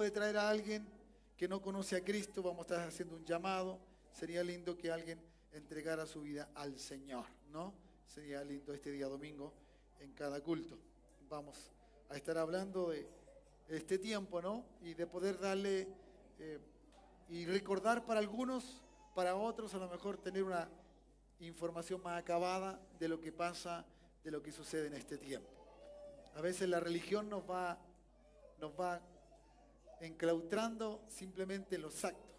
de traer a alguien que no conoce a Cristo, vamos a estar haciendo un llamado. Sería lindo que alguien entregara su vida al Señor, ¿no? Sería lindo este día domingo en cada culto. Vamos a estar hablando de este tiempo, ¿no? Y de poder darle y recordar para algunos, para otros a lo mejor tener una información más acabada de lo que pasa, de lo que sucede en este tiempo. A veces la religión nos va enclaustrando simplemente en los actos.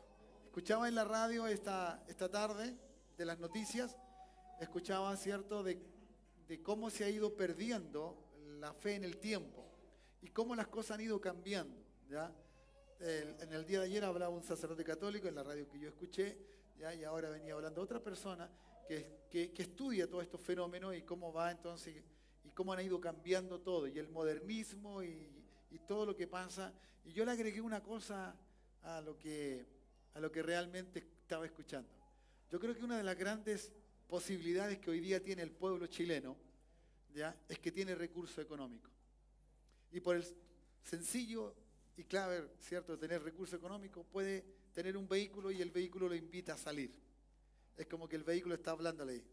Escuchaba en la radio esta tarde de las noticias, escuchaba, ¿cierto?, de cómo se ha ido perdiendo la fe en el tiempo y cómo las cosas han ido cambiando, ¿ya? En el día de ayer hablaba un sacerdote católico en la radio que yo escuché, ¿ya? Y ahora venía hablando otra persona que estudia todos estos fenómenos y cómo va entonces y cómo han ido cambiando todo, y el modernismo y todo lo que pasa. Y yo le agregué una cosa a lo que realmente estaba escuchando. Yo creo que una de las grandes posibilidades que hoy día tiene el pueblo chileno, ¿ya?, es que tiene recurso económico. Y por el sencillo y clave, ¿cierto?, de tener recurso económico, puede tener un vehículo y el vehículo lo invita a salir. Es como que el vehículo está hablándole,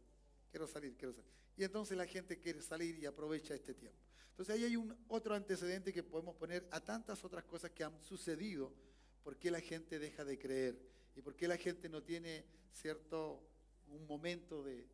quiero salir, quiero salir. Y entonces la gente quiere salir y aprovecha este tiempo. Entonces ahí hay otro antecedente que podemos poner a tantas otras cosas que han sucedido. ¿Por qué la gente deja de creer? ¿Y por qué la gente no tiene, cierto, un momento de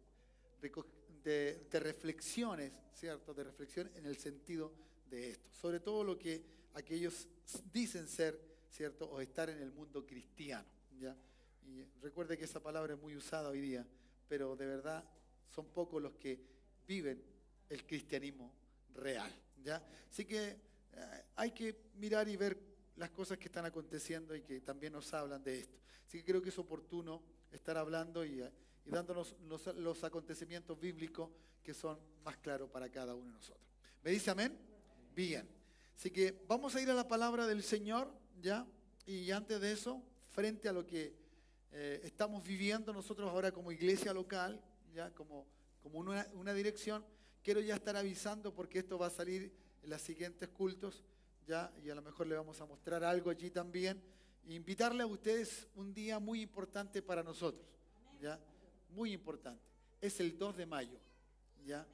reflexiones, ¿cierto? De reflexión en el sentido de esto. Sobre todo lo que aquellos dicen ser, ¿cierto? O estar en el mundo cristiano, ¿ya? Y recuerde que esa palabra es muy usada hoy día, pero de verdad son pocos los que viven el cristianismo real, ¿ya? Así que hay que mirar y ver las cosas que están aconteciendo y que también nos hablan de esto. Así que creo que es oportuno estar hablando y dándonos los acontecimientos bíblicos que son más claros para cada uno de nosotros. ¿Me dice amén? Bien. Así que vamos a ir a la palabra del Señor, ¿ya? Y antes de eso, frente a lo que estamos viviendo nosotros ahora como iglesia local, ya como una dirección, quiero ya estar avisando porque esto va a salir en los siguientes cultos, ya, y a lo mejor le vamos a mostrar algo allí también. E invitarle a ustedes un día muy importante para nosotros, ya, muy importante. Es el 2 de mayo, ya,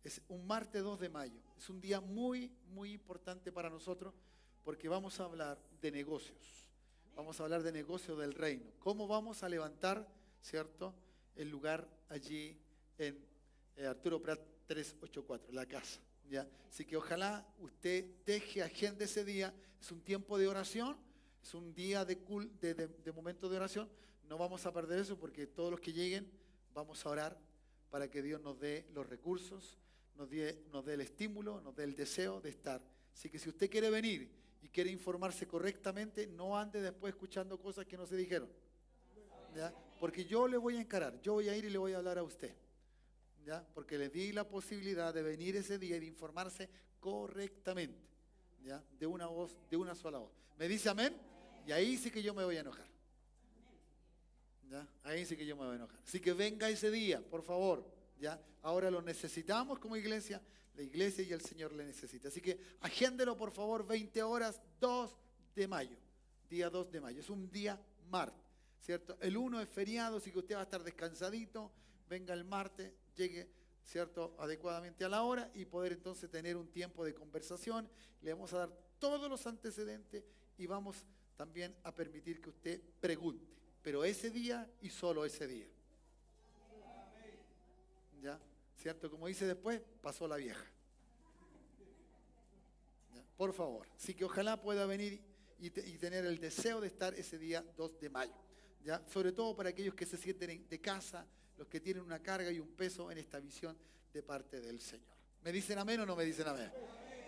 es un martes 2 de mayo. Es un día muy, muy importante para nosotros porque vamos a hablar de negocios. Vamos a hablar de negocio del reino. ¿Cómo vamos a levantar, cierto, el lugar allí en Arturo Prat 384, la casa, ¿ya? Así que ojalá usted deje agenda ese día. Es un tiempo de oración, es un día de momento de oración. No vamos a perder eso porque todos los que lleguen vamos a orar para que Dios nos dé los recursos, nos dé el estímulo, nos dé el deseo de estar. Así que si usted quiere venir y quiere informarse correctamente, no ande después escuchando cosas que no se dijeron, ¿ya? Porque yo le voy a encarar, yo voy a ir y le voy a hablar a usted, ¿ya? Porque le di la posibilidad de venir ese día y de informarse correctamente, ¿ya? De una voz, de una sola voz. ¿Me dice amén? Y ahí sí que yo me voy a enojar, ¿ya? Ahí sí que yo me voy a enojar. Así que venga ese día, por favor, ¿ya? Ahora lo necesitamos como iglesia, la iglesia y el Señor le necesita. Así que agéndelo, por favor, 20 horas, 2 de mayo, día 2 de mayo. Es un día martes, ¿cierto? El 1 es feriado, así que usted va a estar descansadito. Venga el martes, llegue, ¿cierto?, adecuadamente a la hora y poder entonces tener un tiempo de conversación. Le vamos a dar todos los antecedentes y vamos también a permitir que usted pregunte, pero ese día y solo ese día. ¿Ya? ¿Cierto? Como dice después, pasó la vieja. ¿Ya? Por favor. Así que ojalá pueda venir y tener el deseo de estar ese día 2 de mayo. ¿Ya? Sobre todo para aquellos que se sienten de casa, los que tienen una carga y un peso en esta visión de parte del Señor. ¿Me dicen amén o no me dicen amén?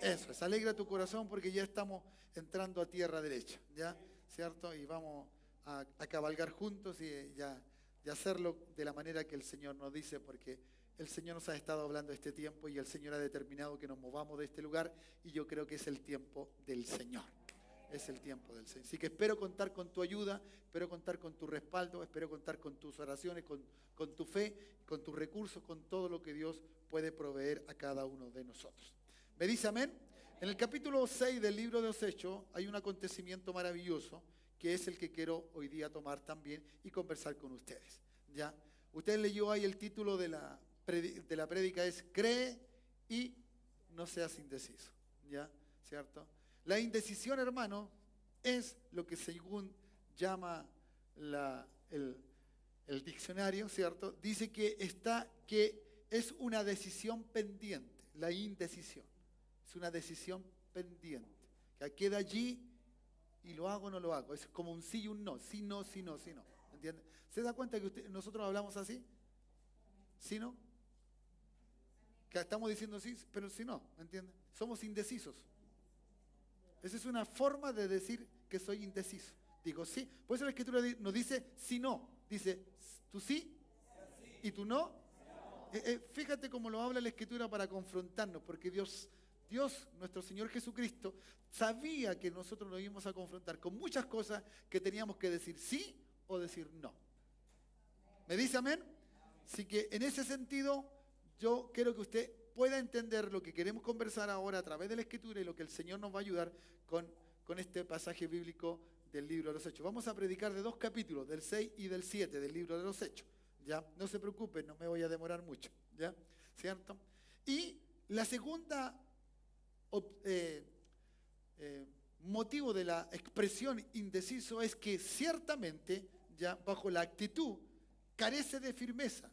Eso es, alegra tu corazón porque ya estamos entrando a tierra derecha, ¿ya? ¿Cierto? Y vamos a cabalgar juntos y hacerlo de la manera que el Señor nos dice, porque el Señor nos ha estado hablando este tiempo y el Señor ha determinado que nos movamos de este lugar y yo creo que es el tiempo del Señor. Es el tiempo del Señor. Así que espero contar con tu ayuda, espero contar con tu respaldo, espero contar con tus oraciones, con tu fe, con tus recursos, con todo lo que Dios puede proveer a cada uno de nosotros. ¿Me dice amén? En el capítulo 6 del libro de los Hechos hay un acontecimiento maravilloso que es el que quiero hoy día tomar también y conversar con ustedes. ¿Ya? Usted leyó ahí el título de la prédica es Cree y no seas indeciso. ¿Ya? ¿Cierto? La indecisión, hermano, es lo que según llama el diccionario, ¿cierto? Dice que es una decisión pendiente, la indecisión. Es una decisión pendiente. Que queda allí y lo hago o no lo hago. Es como un sí y un no. Sí, no, sí, no, sí, no. ¿Entiende? ¿Se da cuenta que nosotros hablamos así? ¿Sí, no? Que estamos diciendo sí, pero sí, no. ¿Entiende? Somos indecisos. Esa es una forma de decir que soy indeciso. Digo sí. Por eso la Escritura nos dice sí, no. Dice tú sí y tú no. Fíjate cómo lo habla la Escritura para confrontarnos, porque Dios, nuestro Señor Jesucristo, sabía que nosotros nos íbamos a confrontar con muchas cosas que teníamos que decir sí o decir no. ¿Me dice amén? Así que en ese sentido, yo quiero que usted pueda entender lo que queremos conversar ahora a través de la Escritura y lo que el Señor nos va a ayudar con este pasaje bíblico del libro de los Hechos. Vamos a predicar de 2 capítulos, del 6 y del 7 del libro de los Hechos. ¿Ya? No se preocupen, no me voy a demorar mucho. ¿Ya? ¿Cierto? Y la segunda motivo de la expresión indeciso es que ciertamente, ya bajo la actitud, carece de firmeza.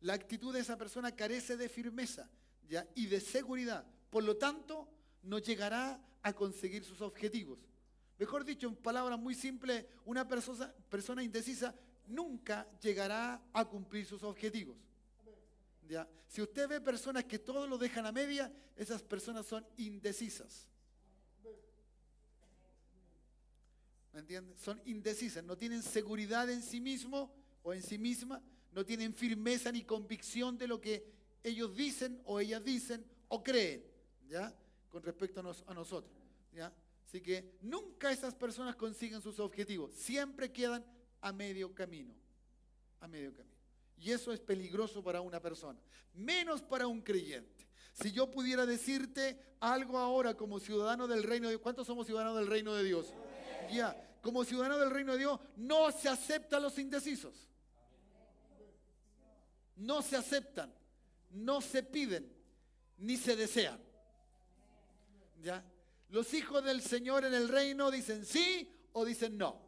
La actitud de esa persona carece de firmeza, ¿ya? Y de seguridad. Por lo tanto, no llegará a conseguir sus objetivos. Mejor dicho, en palabras muy simples, una persona indecisa nunca llegará a cumplir sus objetivos. ¿Ya? Si usted ve personas que todo lo dejan a media, esas personas son indecisas. ¿Me entiende? Son indecisas, no tienen seguridad en sí mismo o en sí misma, no tienen firmeza ni convicción de lo que ellos dicen o ellas dicen o creen, ¿ya? Con respecto a nosotros, ¿ya? Así que nunca esas personas consiguen sus objetivos, siempre quedan a medio camino, a medio camino. Y eso es peligroso para una persona, menos para un creyente. Si yo pudiera decirte algo ahora como ciudadano del reino de Dios, ¿cuántos somos ciudadanos del reino de Dios? Ya, como ciudadano del reino de Dios, no se aceptan los indecisos. No se aceptan, no se piden, ni se desean. ¿Ya? Los hijos del Señor en el reino dicen sí o dicen no,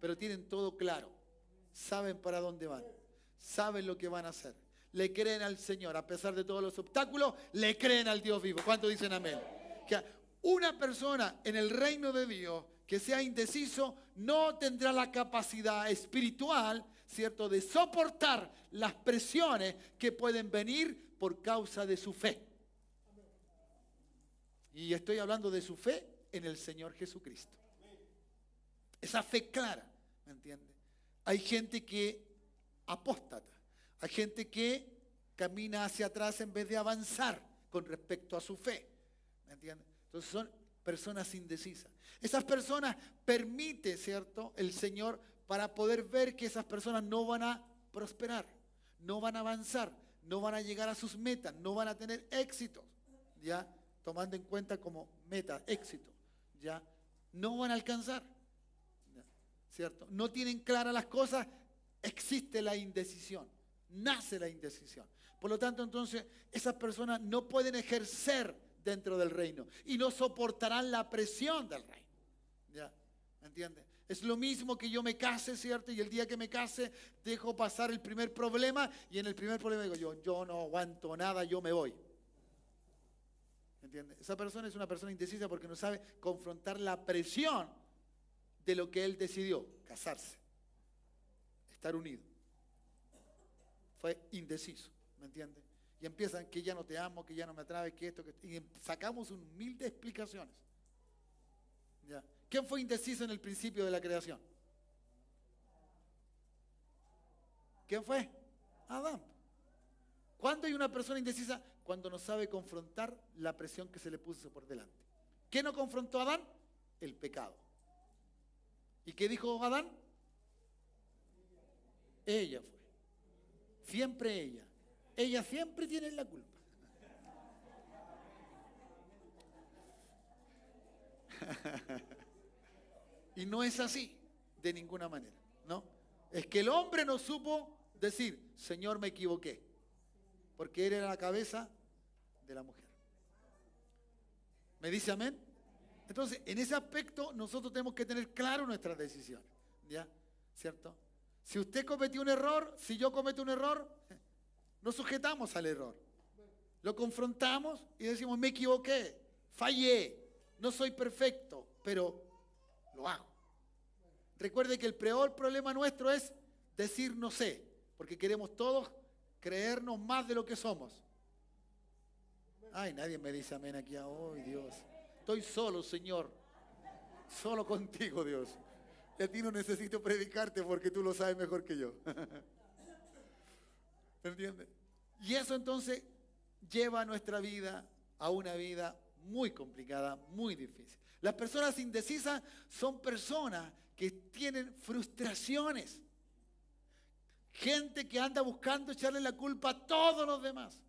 pero tienen todo claro, saben para dónde van, saben lo que van a hacer, le creen al Señor, a pesar de todos los obstáculos, le creen al Dios vivo. ¿Cuántos dicen amén? Que una persona en el reino de Dios que sea indeciso no tendrá la capacidad espiritual, ¿cierto?, de soportar las presiones que pueden venir por causa de su fe. Y estoy hablando de su fe en el Señor Jesucristo. Esa fe clara, ¿me entiende? Hay gente que apóstata, hay gente que camina hacia atrás en vez de avanzar con respecto a su fe, ¿me entiende? Entonces son personas indecisas. Esas personas permite, ¿cierto?, el Señor para poder ver que esas personas no van a prosperar, no van a avanzar, no van a llegar a sus metas, no van a tener éxitos, ¿ya? Tomando en cuenta como meta, éxito, ¿ya? No van a alcanzar, ¿ya? ¿Cierto? No tienen claras las cosas, existe la indecisión, nace la indecisión. Por lo tanto, entonces, esas personas no pueden ejercer dentro del reino y no soportarán la presión del reino, ¿ya? ¿Me entiendes? Es lo mismo que yo me case, ¿cierto? Y el día que me case, dejo pasar el primer problema y en el primer problema digo yo no aguanto nada, yo me voy. ¿Entiende? Esa persona es una persona indecisa porque no sabe confrontar la presión de lo que él decidió, casarse, estar unido. Fue indeciso, ¿me entiende? Y empiezan que ya no te amo, que ya no me atrae, que esto, y sacamos un mil de explicaciones. ¿Ya? ¿Quién fue indeciso en el principio de la creación? ¿Quién fue? Adán. ¿Cuándo hay una persona indecisa? Cuando no sabe confrontar la presión que se le puso por delante. ¿Qué no confrontó a Adán? El pecado. ¿Y qué dijo Adán? Ella fue. Siempre ella. Ella siempre tiene la culpa. Y no es así, de ninguna manera, ¿no? Es que el hombre no supo decir, Señor, me equivoqué, porque él era la cabeza de la mujer. ¿Me dice amén? Entonces, en ese aspecto nosotros tenemos que tener claro nuestras decisiones, ¿ya? ¿Cierto? Si usted cometió un error, si yo cometo un error, nos sujetamos al error. Lo confrontamos y decimos, me equivoqué, fallé, no soy perfecto, pero lo hago. Recuerde que el peor problema nuestro es decir no sé, porque queremos todos creernos más de lo que somos. Ay, nadie me dice amén aquí. Ay, Dios. Estoy solo, Señor. Solo contigo, Dios. Y a ti no necesito predicarte porque tú lo sabes mejor que yo. ¿Me entiendes? Y eso entonces lleva a nuestra vida a una vida muy complicada, muy difícil. Las personas indecisas son personas que tienen frustraciones. Gente que anda buscando echarle la culpa a todos los demás.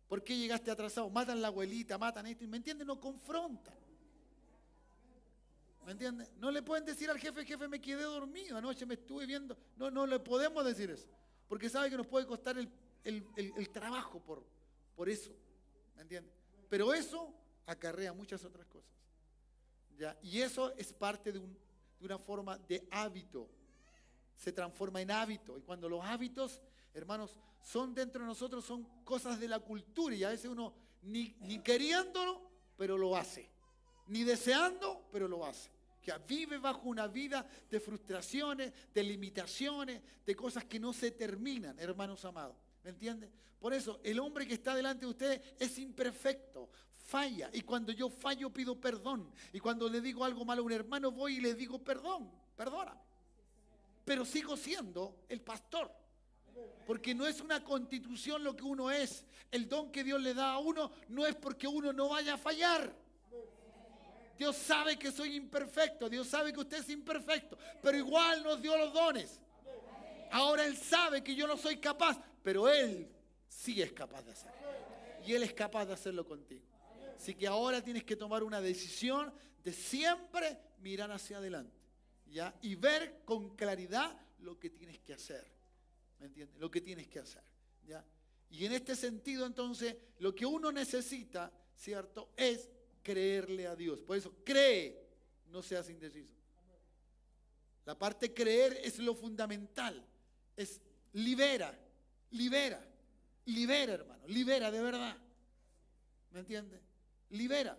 ¿Por qué llegaste atrasado? Matan a la abuelita, matan a esto. ¿Me entiendes? No confrontan. ¿Me entiendes? No le pueden decir al jefe, jefe, me quedé dormido, anoche me estuve viendo. No, no le podemos decir eso. Porque sabe que nos puede costar el trabajo por eso. ¿Me entiendes? Pero eso acarrea muchas otras cosas. ¿Ya? Y eso es parte de una forma de hábito. Se transforma en hábito. Y cuando los hábitos, hermanos, son dentro de nosotros, son cosas de la cultura. Y a veces uno ni queriéndolo, pero lo hace. Ni deseando, pero lo hace. Que vive bajo una vida de frustraciones, de limitaciones, de cosas que no se terminan, hermanos amados. ¿Me entienden? Por eso, el hombre que está delante de ustedes es imperfecto, falla. Y cuando yo fallo, pido perdón. Y cuando le digo algo malo a un hermano, voy y le digo perdón, perdóname. Pero sigo siendo el pastor. Porque no es una constitución lo que uno es. El don que Dios le da a uno no es porque uno no vaya a fallar. Dios sabe que soy imperfecto, Dios sabe que usted es imperfecto, pero igual nos dio los dones. Ahora Él sabe que yo no soy capaz, pero Él sí es capaz de hacerlo. Y Él es capaz de hacerlo contigo. Así que ahora tienes que tomar una decisión de siempre mirar hacia adelante, ¿ya? Y ver con claridad lo que tienes que hacer. ¿Me entiendes? Lo que tienes que hacer, ¿ya? Y en este sentido, entonces, lo que uno necesita, ¿cierto?, es creerle a Dios. Por eso, cree, no seas indeciso. La parte creer es lo fundamental. Es libera, hermano, libera de verdad. ¿Me entiende? Libera.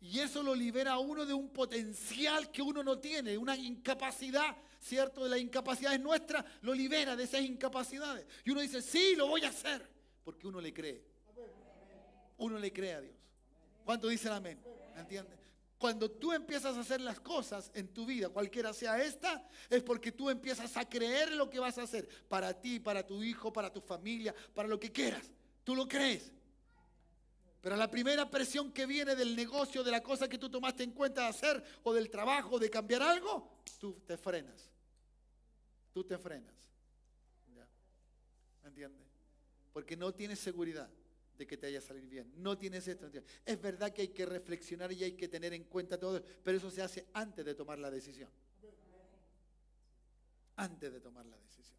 Y eso lo libera a uno de un potencial que uno no tiene, una incapacidad, ¿cierto? De las incapacidades nuestras, lo libera de esas incapacidades. Y uno dice, sí, lo voy a hacer, porque uno le cree. Uno le cree a Dios. ¿Cuántos dicen amén? ¿Me entiendes? Cuando tú empiezas a hacer las cosas en tu vida, cualquiera sea esta, es porque tú empiezas a creer en lo que vas a hacer. Para ti, para tu hijo, para tu familia, para lo que quieras. Tú lo crees. Pero la primera presión que viene del negocio, de la cosa que tú tomaste en cuenta de hacer, o del trabajo, de cambiar algo, tú te frenas. Tú te frenas. ¿Ya? ¿Me entiendes? Porque no tienes seguridad de que te vaya a salir bien. No tienes esto. Es verdad que hay que reflexionar y hay que tener en cuenta todo, pero eso se hace antes de tomar la decisión. Antes de tomar la decisión.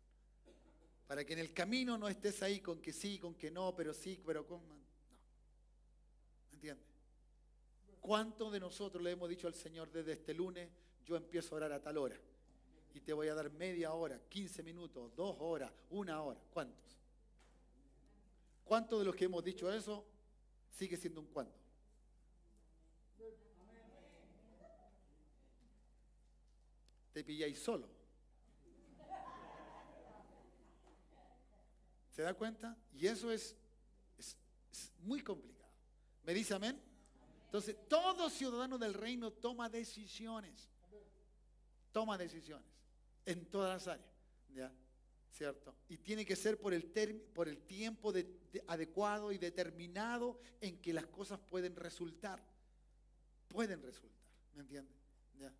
Para que en el camino no estés ahí con que sí, con que no, pero sí, pero con... No. ¿Me entiendes? ¿Cuántos de nosotros le hemos dicho al Señor desde este lunes, yo empiezo a orar a tal hora? Y te voy a dar media hora, 15 minutos, 2 horas, 1 hora. ¿Cuántos? ¿Cuántos de los que hemos dicho eso sigue siendo un cuánto? Te pilláis solo. ¿Se da cuenta? Y eso es muy complicado. ¿Me dice amén? Entonces, todo ciudadano del reino toma decisiones. Toma decisiones en todas las áreas. ¿Ya? ¿Cierto? Y tiene que ser por el tiempo adecuado y determinado en que las cosas pueden resultar. Pueden resultar, ¿me entienden? ¿Ya?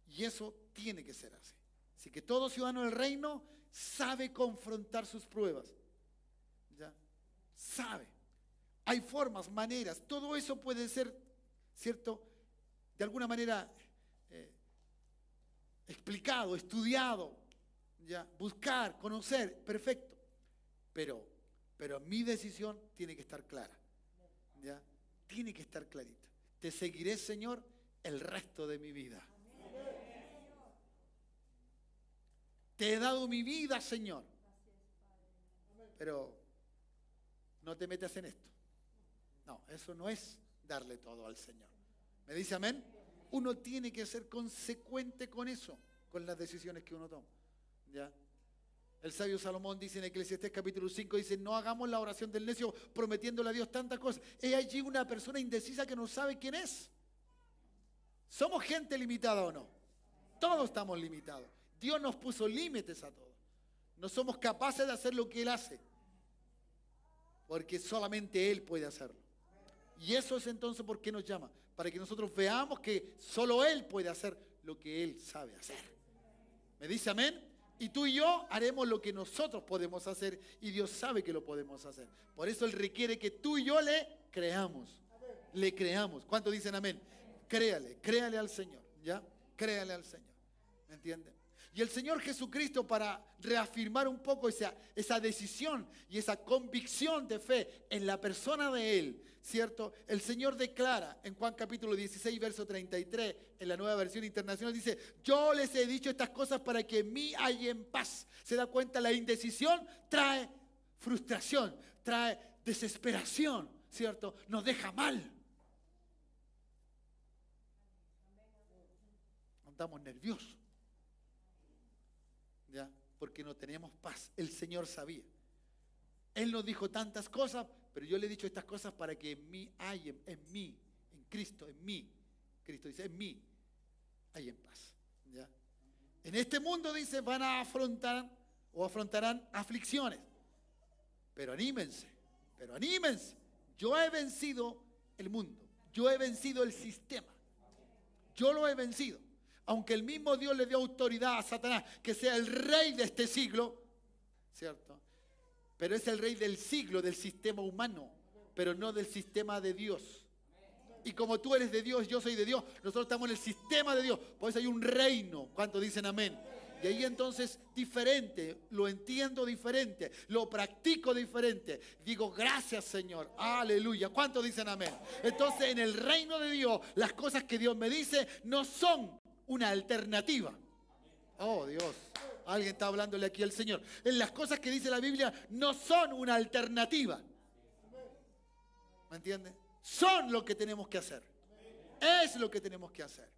Y eso tiene que ser así. Así que todo ciudadano del reino sabe confrontar sus pruebas. ¿Ya? Sabe. Hay formas, maneras, todo eso puede ser, ¿cierto?, de alguna manera explicado, estudiado, ya, buscar, conocer, perfecto. Pero mi decisión tiene que estar clara, ya, tiene que estar clarita. Te seguiré, Señor, el resto de mi vida. Te he dado mi vida, Señor. Pero no te metas en esto. No, eso no es darle todo al Señor. ¿Me dice amén? Uno tiene que ser consecuente con eso, con las decisiones que uno toma. ¿Ya? El sabio Salomón dice en Eclesiastés capítulo 5, dice, no hagamos la oración del necio prometiéndole a Dios tantas cosas. Es allí una persona indecisa que no sabe quién es. ¿Somos gente limitada o no? Todos estamos limitados. Dios nos puso límites a todos. No somos capaces de hacer lo que Él hace, porque solamente Él puede hacerlo. Y eso es entonces por qué nos llama, para que nosotros veamos que solo Él puede hacer lo que Él sabe hacer. ¿Me dice amén? Y tú y yo haremos lo que nosotros podemos hacer, y Dios sabe que lo podemos hacer. Por eso Él requiere que tú y yo le creamos. Le creamos. ¿Cuántos dicen amén? Créale al Señor, ¿ya? Créale al Señor. ¿Me entienden? Y el Señor Jesucristo, para reafirmar un poco esa decisión y esa convicción de fe en la persona de Él, ¿cierto? El Señor declara en Juan capítulo 16, verso 33, en la Nueva Versión Internacional, dice, yo les he dicho estas cosas para que en mí hayan paz. ¿Se da cuenta? La indecisión trae frustración, trae desesperación, ¿cierto? Nos deja mal. Andamos nerviosos. ¿Ya? Porque no tenemos paz. El Señor sabía. Él nos dijo tantas cosas, pero yo le he dicho estas cosas para que en mí hay, en Cristo, en mí. Cristo dice, en mí hay en paz. ¿Ya? En este mundo, dice, van a afrontar o afrontarán aflicciones. Pero anímense. Yo he vencido el mundo. Yo he vencido el sistema. Yo lo he vencido. Aunque el mismo Dios le dio autoridad a Satanás, que sea el rey de este siglo, ¿cierto? Pero es el rey del siglo, del sistema humano, pero no del sistema de Dios. Y como tú eres de Dios, yo soy de Dios, nosotros estamos en el sistema de Dios. Por eso hay un reino. ¿Cuántos dicen amén? Y ahí entonces diferente, lo entiendo diferente, lo practico diferente. Digo, gracias Señor, aleluya. ¿Cuántos dicen amén? Entonces en el reino de Dios, las cosas que Dios me dice no son una alternativa. Oh Dios, alguien está hablándole aquí al Señor. En las cosas que dice la Biblia no son una alternativa. ¿Me entiende? Son lo que tenemos que hacer. Es lo que tenemos que hacer.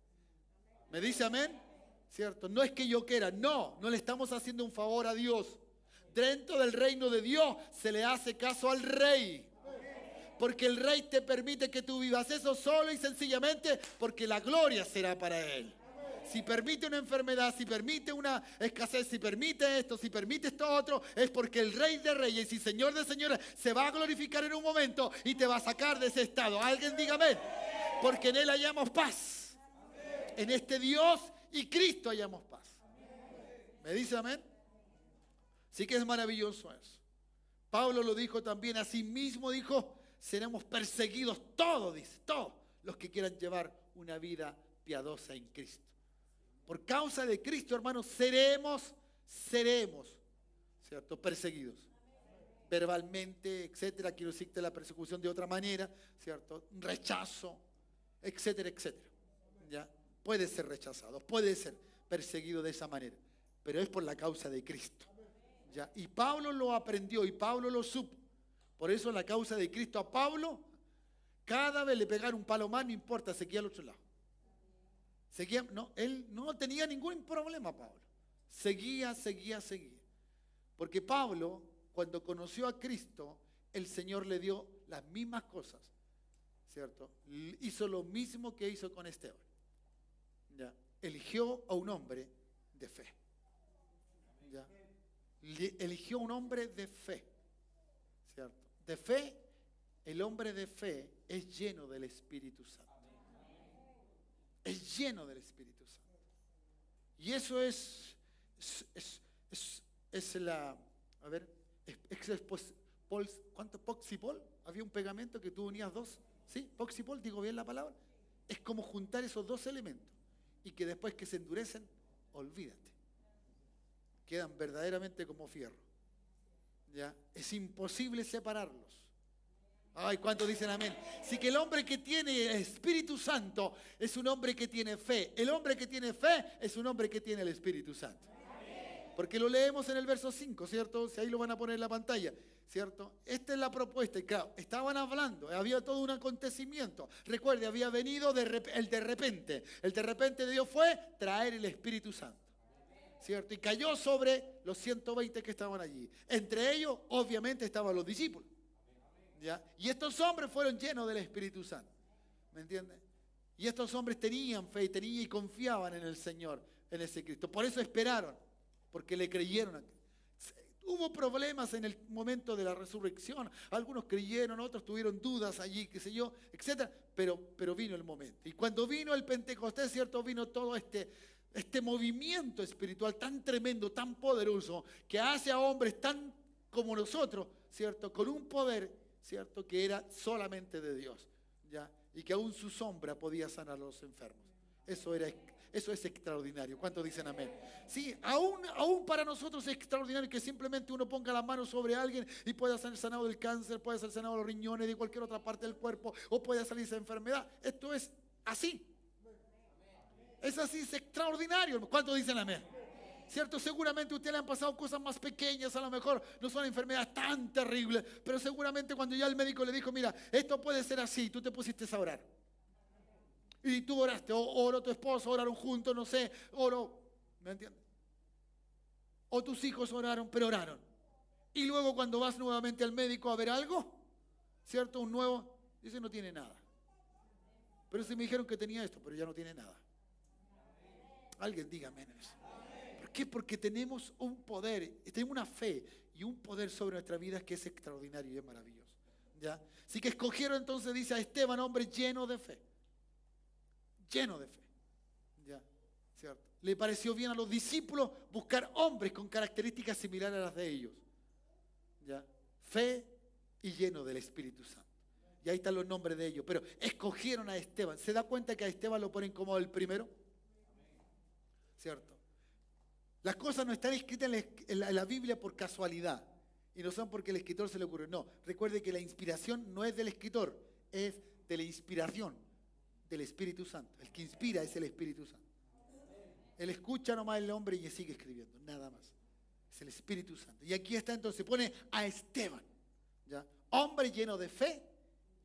¿Me dice amén? ¿Cierto? No es que yo quiera, no le estamos haciendo un favor a Dios. Dentro del reino de Dios se le hace caso al rey. Porque el rey te permite que tú vivas eso solo y sencillamente porque la gloria será para él. Si permite una enfermedad, si permite una escasez, si permite esto, si permite esto otro, es porque el Rey de Reyes y Señor de Señores se va a glorificar en un momento y te va a sacar de ese estado. Alguien diga amén. Porque en Él hallamos paz. En este Dios y Cristo hallamos paz. ¿Me dice amén? Sí que es maravilloso eso. Pablo lo dijo también, así mismo dijo, seremos perseguidos todos, dice, todos los que quieran llevar una vida piadosa en Cristo. Por causa de Cristo, hermanos, seremos, ¿cierto? Perseguidos. Verbalmente, etcétera. Quiero decirte la persecución de otra manera, ¿cierto? Rechazo, etcétera, etcétera. ¿Ya? Puede ser rechazado, puede ser perseguido de esa manera, pero es por la causa de Cristo. ¿Ya? Y Pablo lo aprendió y Pablo lo supo. Por eso la causa de Cristo a Pablo, cada vez le pegar un palo más, no importa, seguía al otro lado. Seguía, no, él no tenía ningún problema, Pablo. Seguía. Porque Pablo, cuando conoció a Cristo, el Señor le dio las mismas cosas, ¿cierto? Hizo lo mismo que hizo con Esteban. ¿Ya? Eligió a un hombre de fe. ¿Ya? Eligió a un hombre de fe, ¿cierto? De fe, el hombre de fe es lleno del Espíritu Santo. Es lleno del Espíritu Santo. Y eso es la, a ver, ¿cuánto? Poxipol. Había un pegamento que tú unías dos. ¿Sí? Poxipol, digo bien la palabra. es como juntar esos dos elementos y que después que se endurecen, olvídate. Quedan verdaderamente como fierro. ¿Ya? Es imposible separarlos. Ay, ¿cuántos dicen amén? Así que el hombre que tiene el Espíritu Santo es un hombre que tiene fe. El hombre que tiene fe es un hombre que tiene el Espíritu Santo. Porque lo leemos en el verso 5, ¿cierto? Si ahí lo van a poner en la pantalla, ¿cierto? Esta es la propuesta. Y claro, estaban hablando, había todo un acontecimiento. Recuerde, había venido el de repente. El de repente de Dios fue traer el Espíritu Santo, ¿cierto? Y cayó sobre los 120 que estaban allí. Entre ellos, obviamente, estaban los discípulos. ¿Ya? Y estos hombres fueron llenos del Espíritu Santo. ¿Me entiendes? Y estos hombres tenían fe y confiaban en el Señor, en ese Cristo. Por eso esperaron, porque le creyeron. Hubo problemas en el momento de la resurrección. Algunos creyeron, otros tuvieron dudas allí, qué sé yo, etcétera. Pero vino el momento. Y cuando vino el Pentecostés, ¿cierto? Vino todo este movimiento espiritual tan tremendo, tan poderoso, que hace a hombres tan como nosotros, ¿cierto? Con un poder, ¿cierto? Que era solamente de Dios, ¿ya? Y que aún su sombra podía sanar a los enfermos. Eso es extraordinario. ¿Cuántos dicen amén? Sí, aún para nosotros es extraordinario que simplemente uno ponga la mano sobre alguien y pueda ser sanado del cáncer, pueda ser sanado de los riñones, de cualquier otra parte del cuerpo, o pueda salir esa enfermedad. Esto es así. Es así, es extraordinario. ¿Cuántos dicen amén? ¿Cierto? Seguramente a usted le han pasado cosas más pequeñas, a lo mejor no son enfermedades tan terribles, pero seguramente cuando ya el médico le dijo, mira, esto puede ser así, tú te pusiste a orar. Y tú oraste, o oró tu esposo, oraron juntos, no sé, oró, ¿me entiendes? O tus hijos oraron, pero oraron. Y luego cuando vas nuevamente al médico a ver algo, ¿cierto? Un nuevo, dice no tiene nada. Pero si me dijeron que tenía esto, pero ya no tiene nada. Alguien dígame eso. ¿Por qué? Porque tenemos un poder, tenemos una fe y un poder sobre nuestra vida que es extraordinario y es maravilloso. ¿Ya? Así que escogieron entonces, dice a Esteban, hombre lleno de fe. Lleno de fe. ¿Ya? ¿Cierto? Le pareció bien a los discípulos buscar hombres con características similares a las de ellos. ¿Ya? Fe y lleno del Espíritu Santo. Y ahí están los nombres de ellos. Pero escogieron a Esteban. ¿Se da cuenta que a Esteban lo ponen como el primero? ¿Cierto? Las cosas no están escritas en la Biblia por casualidad. Y no son porque el escritor se le ocurrió. No, recuerde que la inspiración no es del escritor, es de la inspiración del Espíritu Santo. El que inspira es el Espíritu Santo. Él escucha nomás el hombre y sigue escribiendo, nada más. Es el Espíritu Santo. Y aquí está entonces, pone a Esteban, ¿ya? Hombre lleno de fe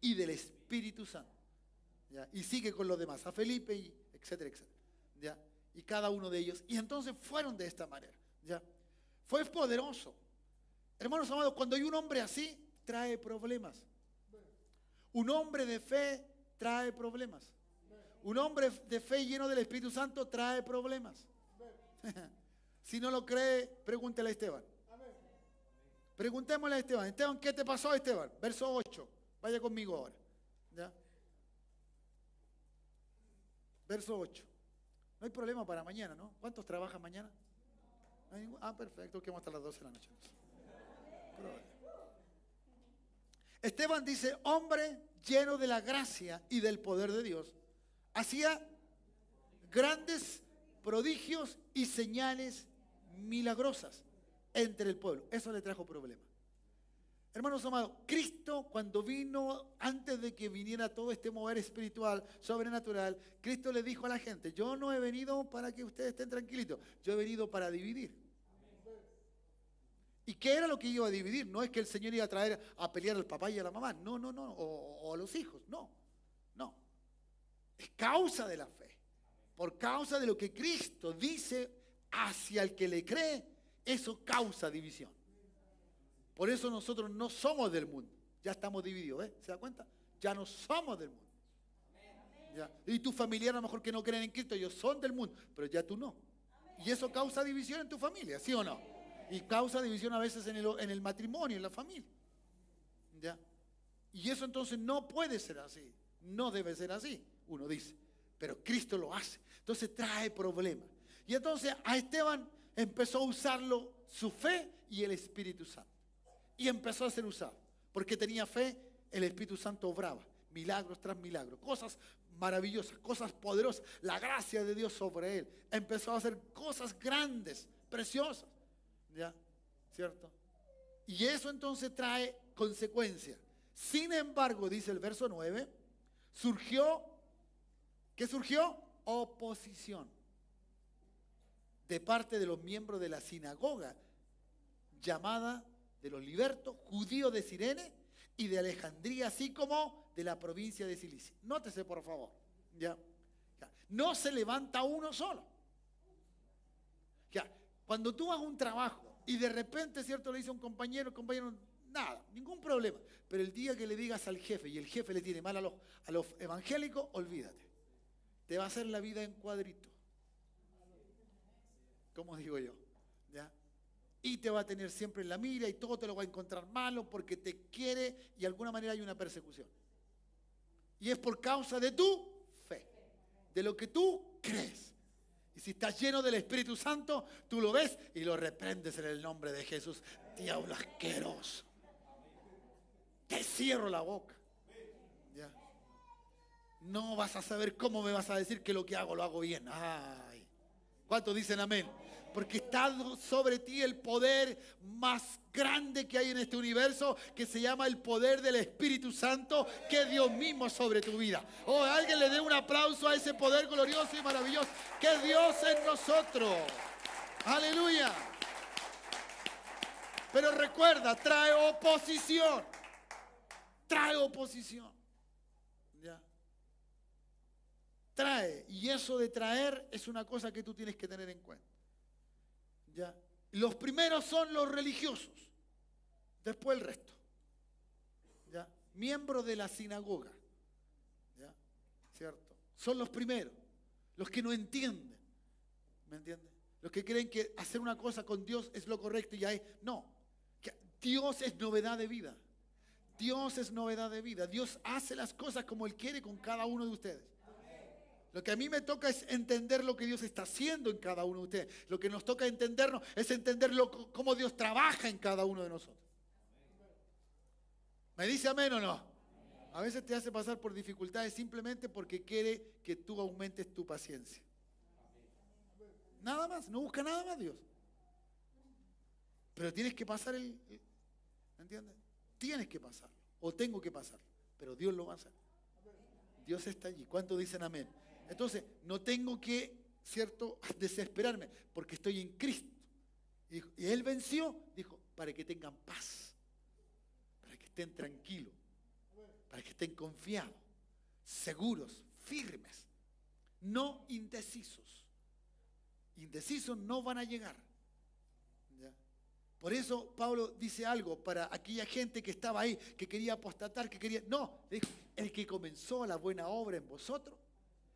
y del Espíritu Santo. ¿Ya? Y sigue con los demás, a Felipe, y etcétera, etcétera. ¿Ya? Y cada uno de ellos. Y entonces fueron de esta manera. ¿Ya? Fue poderoso. Hermanos amados, cuando hay un hombre así, trae problemas. Un hombre de fe trae problemas. Un hombre de fe lleno del Espíritu Santo trae problemas. Si no lo cree, pregúntele a Esteban. Preguntémosle a Esteban. Esteban, ¿qué te pasó, Esteban? Verso 8. Vaya conmigo ahora. ¿Ya? Verso 8. No hay problema para mañana, ¿no? ¿Cuántos trabajan mañana? ¿No hay ningún? Ah, perfecto, que vamos hasta las 12 de la noche. Esteban dice, hombre lleno de la gracia y del poder de Dios, hacía grandes prodigios y señales milagrosas entre el pueblo. Eso le trajo problemas. Hermanos amados, Cristo cuando vino, antes de que viniera todo este mover espiritual, sobrenatural, Cristo le dijo a la gente, yo no he venido para que ustedes estén tranquilitos, yo he venido para dividir. ¿Y qué era lo que iba a dividir? No es que el Señor iba a traer a pelear al papá y a la mamá, no, o a los hijos, no. Es causa de la fe, por causa de lo que Cristo dice hacia el que le cree, eso causa división. Por eso nosotros no somos del mundo. Ya estamos divididos, ¿Se da cuenta? Ya no somos del mundo. ¿Ya? Y tus familiares a lo mejor que no creen en Cristo, ellos son del mundo, pero ya tú no. Y eso causa división en tu familia, ¿sí o no? Y causa división a veces en el matrimonio, en la familia. ¿Ya? Y eso entonces no puede ser así. No debe ser así, uno dice. Pero Cristo lo hace. Entonces trae problemas. Y entonces a Esteban empezó a usarlo su fe y el Espíritu Santo. Y empezó a ser usado. Porque tenía fe, el Espíritu Santo obraba. milagros tras milagros, cosas maravillosas, cosas poderosas, la gracia de Dios sobre él. Empezó a hacer cosas grandes, preciosas, ¿ya? ¿Cierto? Y eso entonces trae consecuencias. Sin embargo, dice el verso 9, ¿qué surgió? Oposición de parte de los miembros de la sinagoga llamada de los libertos, judíos de Cirene y de Alejandría, así como de la provincia de Cilicia. Nótese, por favor, ¿ya? No se levanta uno solo. Ya, cuando tú hagas un trabajo y de repente, ¿cierto?, le dice a un compañero, nada, ningún problema. Pero el día que le digas al jefe y el jefe le tiene mal a los evangélicos, olvídate. Te va a hacer la vida en cuadrito. ¿Cómo digo yo? ¿Ya? Y te va a tener siempre en la mira y todo te lo va a encontrar malo porque te quiere y de alguna manera hay una persecución. Y es por causa de tu fe, de lo que tú crees. Y si estás lleno del Espíritu Santo, tú lo ves y lo reprendes en el nombre de Jesús. Diablo asqueroso. Te cierro la boca. ¿Ya? No vas a saber cómo me vas a decir que lo que hago lo hago bien. Ay. ¿Cuántos dicen amén? Porque está sobre ti el poder más grande que hay en este universo, que se llama el poder del Espíritu Santo, que es Dios mismo sobre tu vida. Oh, alguien le dé un aplauso a ese poder glorioso y maravilloso, que es Dios en nosotros. Aleluya. Pero recuerda, trae oposición. Trae oposición. ¿Ya? Trae. Y eso de traer es una cosa que tú tienes que tener en cuenta. ¿Ya? Los primeros son los religiosos, después el resto. ¿Ya? Miembros de la sinagoga. ¿Ya? ¿Cierto? Son los primeros, los que no entienden. ¿Me entiendes? Los que creen que hacer una cosa con Dios es lo correcto y ya es. No, Dios es novedad de vida. Dios es novedad de vida. Dios hace las cosas como Él quiere con cada uno de ustedes. Lo que a mí me toca es entender lo que Dios está haciendo en cada uno de ustedes. Lo que nos toca entendernos es entender cómo Dios trabaja en cada uno de nosotros. ¿Me dice amén o no? A veces te hace pasar por dificultades simplemente porque quiere que tú aumentes tu paciencia. Nada más, no busca nada más Dios. Pero tienes que pasar ¿me entiendes? Tienes que pasarlo, o tengo que pasarlo, pero Dios lo va a hacer. Dios está allí. ¿Cuántos dicen amén? Entonces, no tengo que, ¿cierto?, desesperarme, porque estoy en Cristo. Y Él venció, dijo, para que tengan paz, para que estén tranquilos, para que estén confiados, seguros, firmes, no indecisos. Indecisos no van a llegar. ¿Ya? Por eso Pablo dice algo para aquella gente que estaba ahí, que quería apostatar, que quería... No, dijo, el que comenzó la buena obra en vosotros,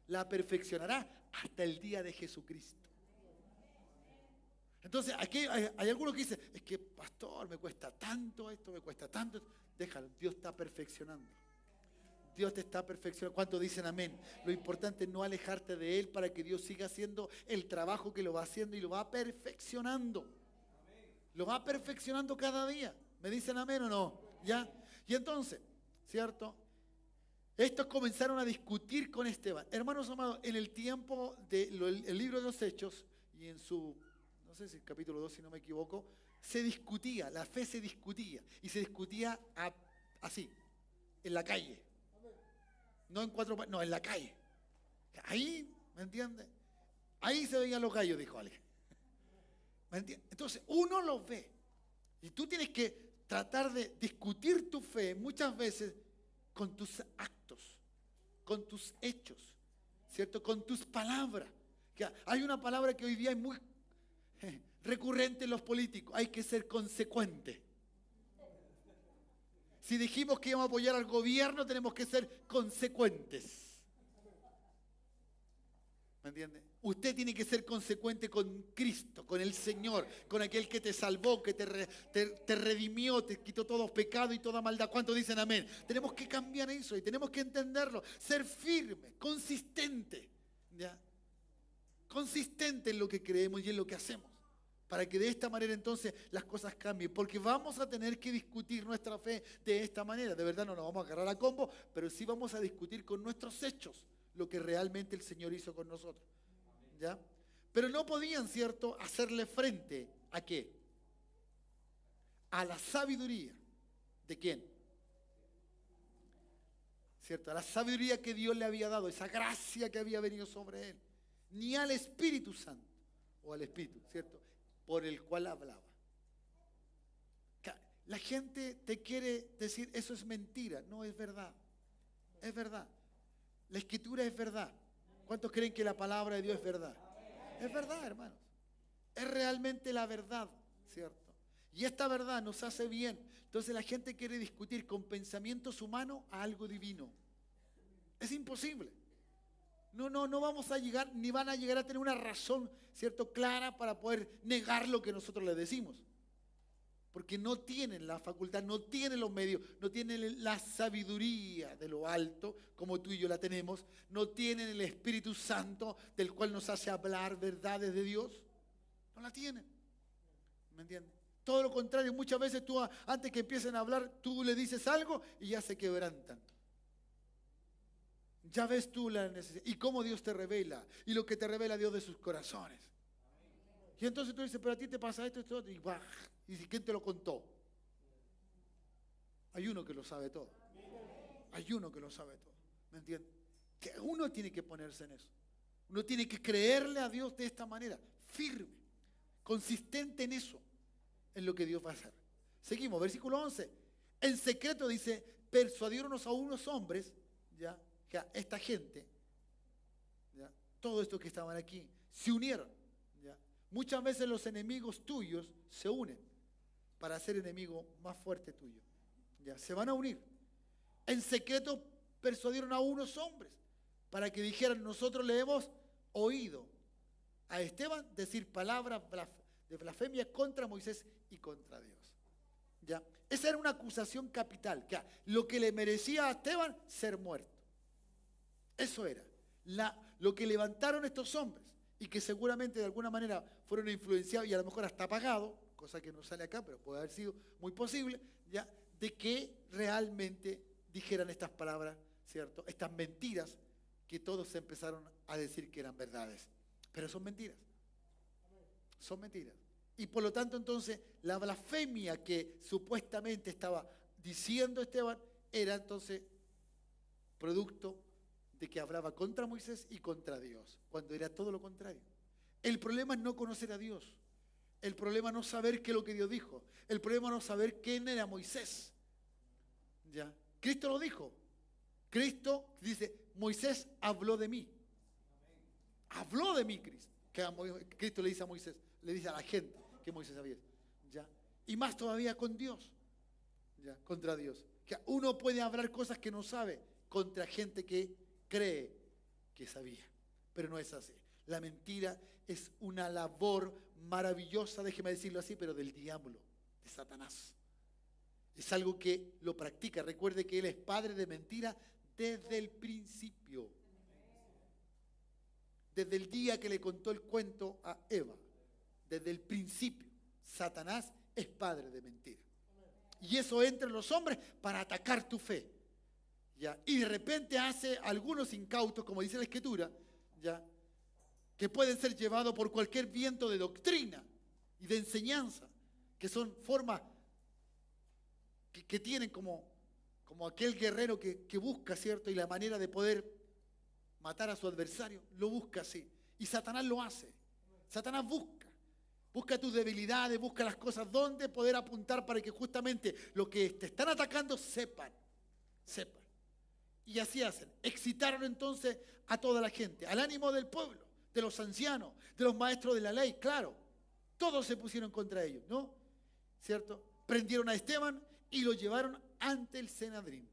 la perfeccionará hasta el día de Jesucristo. Entonces, aquí hay algunos que dicen, es que pastor, me cuesta tanto esto, me cuesta tanto. Déjalo, Dios está perfeccionando. Dios te está perfeccionando. ¿Cuántos dicen amén? Lo importante es no alejarte de Él para que Dios siga haciendo el trabajo que lo va haciendo y lo va perfeccionando. Lo va perfeccionando cada día. ¿Me dicen amén o no? ¿Ya? Y entonces, ¿cierto? Estos comenzaron a discutir con Esteban. Hermanos amados, en el tiempo del libro de los Hechos y en su, no sé si el capítulo 2, si no me equivoco, se discutía, la fe se discutía. Y se discutía así, en la calle. No en no, en la calle. Ahí, ¿me entiendes? Ahí se veían los gallos, dijo alguien. ¿Me entiendes? Entonces, uno los ve. Y tú tienes que tratar de discutir tu fe muchas veces con tus actos, con tus hechos, ¿cierto? Con tus palabras. Hay una palabra que hoy día es muy recurrente en los políticos. Hay que ser consecuente. Si dijimos que íbamos a apoyar al gobierno, tenemos que ser consecuentes. ¿Me entiende? Usted tiene que ser consecuente con Cristo, con el Señor, con aquel que te salvó, que te redimió, te quitó todo pecado y toda maldad. ¿Cuántos dicen amén? Tenemos que cambiar eso y tenemos que entenderlo. Ser firme, consistente. ¿Ya? Consistente en lo que creemos y en lo que hacemos. Para que de esta manera entonces las cosas cambien. Porque vamos a tener que discutir nuestra fe de esta manera. De verdad no nos vamos a agarrar a combo, pero sí vamos a discutir con nuestros hechos lo que realmente el Señor hizo con nosotros. ¿Ya? Pero no podían, ¿cierto?, hacerle frente ¿a qué? A la sabiduría. ¿De quién? ¿Cierto? A la sabiduría que Dios le había dado, esa gracia que había venido sobre él. Ni al Espíritu Santo, o al Espíritu, ¿cierto?, por el cual hablaba. La gente te quiere decir, eso es mentira. No, es verdad. Es verdad. La Escritura es verdad. ¿Cuántos creen que la palabra de Dios es verdad? Es verdad, hermanos. Es realmente la verdad, ¿cierto? Y esta verdad nos hace bien. Entonces la gente quiere discutir con pensamientos humanos a algo divino. Es imposible. No vamos a llegar, ni van a llegar a tener una razón, ¿cierto?, clara para poder negar lo que nosotros les decimos. Porque no tienen la facultad, no tienen los medios, no tienen la sabiduría de lo alto, como tú y yo la tenemos, no tienen el Espíritu Santo del cual nos hace hablar verdades de Dios. No la tienen. ¿Me entiendes? Todo lo contrario, muchas veces tú, antes que empiecen a hablar, tú le dices algo y ya se quebrantan. Ya ves tú la necesidad y cómo Dios te revela y lo que te revela Dios de sus corazones. Y entonces tú dices, pero a ti te pasa esto, esto, y ¡bah! Y dices, ¿quién te lo contó? Hay uno que lo sabe todo. Hay uno que lo sabe todo. ¿Me entiendes? Que uno tiene que ponerse en eso. Uno tiene que creerle a Dios de esta manera, firme, consistente en eso, en lo que Dios va a hacer. Seguimos, versículo 11. En secreto dice, persuadiéronnos a unos hombres, ya, que esta gente, ¿ya?, todo esto que estaban aquí, se unieron. ¿Ya? Muchas veces los enemigos tuyos se unen para ser enemigo más fuerte tuyo. ¿Ya? Se van a unir. En secreto persuadieron a unos hombres para que dijeran, nosotros le hemos oído a Esteban decir palabras de blasfemia contra Moisés y contra Dios. ¿Ya? Esa era una acusación capital, que lo que le merecía a Esteban ser muerto. Eso era lo que levantaron estos hombres y que seguramente de alguna manera fueron influenciados y a lo mejor hasta pagados, cosa que no sale acá, pero puede haber sido muy posible, ¿ya?, de que realmente dijeran estas palabras, ¿cierto?, estas mentiras que todos empezaron a decir que eran verdades. Pero son mentiras. Son mentiras. Y por lo tanto entonces la blasfemia que supuestamente estaba diciendo Esteban era entonces producto de que hablaba contra Moisés y contra Dios, cuando era todo lo contrario. El problema es no conocer a Dios. El problema es no saber qué es lo que Dios dijo. El problema es no saber quién era Moisés. ¿Ya? Cristo lo dijo. Cristo dice, Moisés habló de mí. Habló de mí Cristo. Cristo le dice a Moisés, le dice a la gente que Moisés sabía. ¿Ya? Y más todavía con Dios. ¿Ya? Contra Dios. Que uno puede hablar cosas que no sabe contra gente que cree que sabía, pero no es así. La mentira es una labor maravillosa, déjeme decirlo así, pero del diablo, de Satanás. Es algo que lo practica. Recuerde que él es padre de mentira desde el principio. Desde el día que le contó el cuento a Eva, desde el principio, Satanás es padre de mentira. Y eso entra en los hombres para atacar tu fe. ¿Ya? Y de repente hace algunos incautos, como dice la Escritura, ¿ya?, que pueden ser llevados por cualquier viento de doctrina y de enseñanza, que son formas que tienen como aquel guerrero que busca, ¿cierto?, y la manera de poder matar a su adversario, lo busca así. Y Satanás lo hace. Satanás busca tus debilidades, busca las cosas donde poder apuntar para que justamente los que te están atacando sepan. Y así hacen. Excitaron entonces a toda la gente, al ánimo del pueblo, de los ancianos, de los maestros de la ley, claro. Todos se pusieron contra ellos, ¿no? ¿Cierto? Prendieron a Esteban y lo llevaron ante el Sanedrín,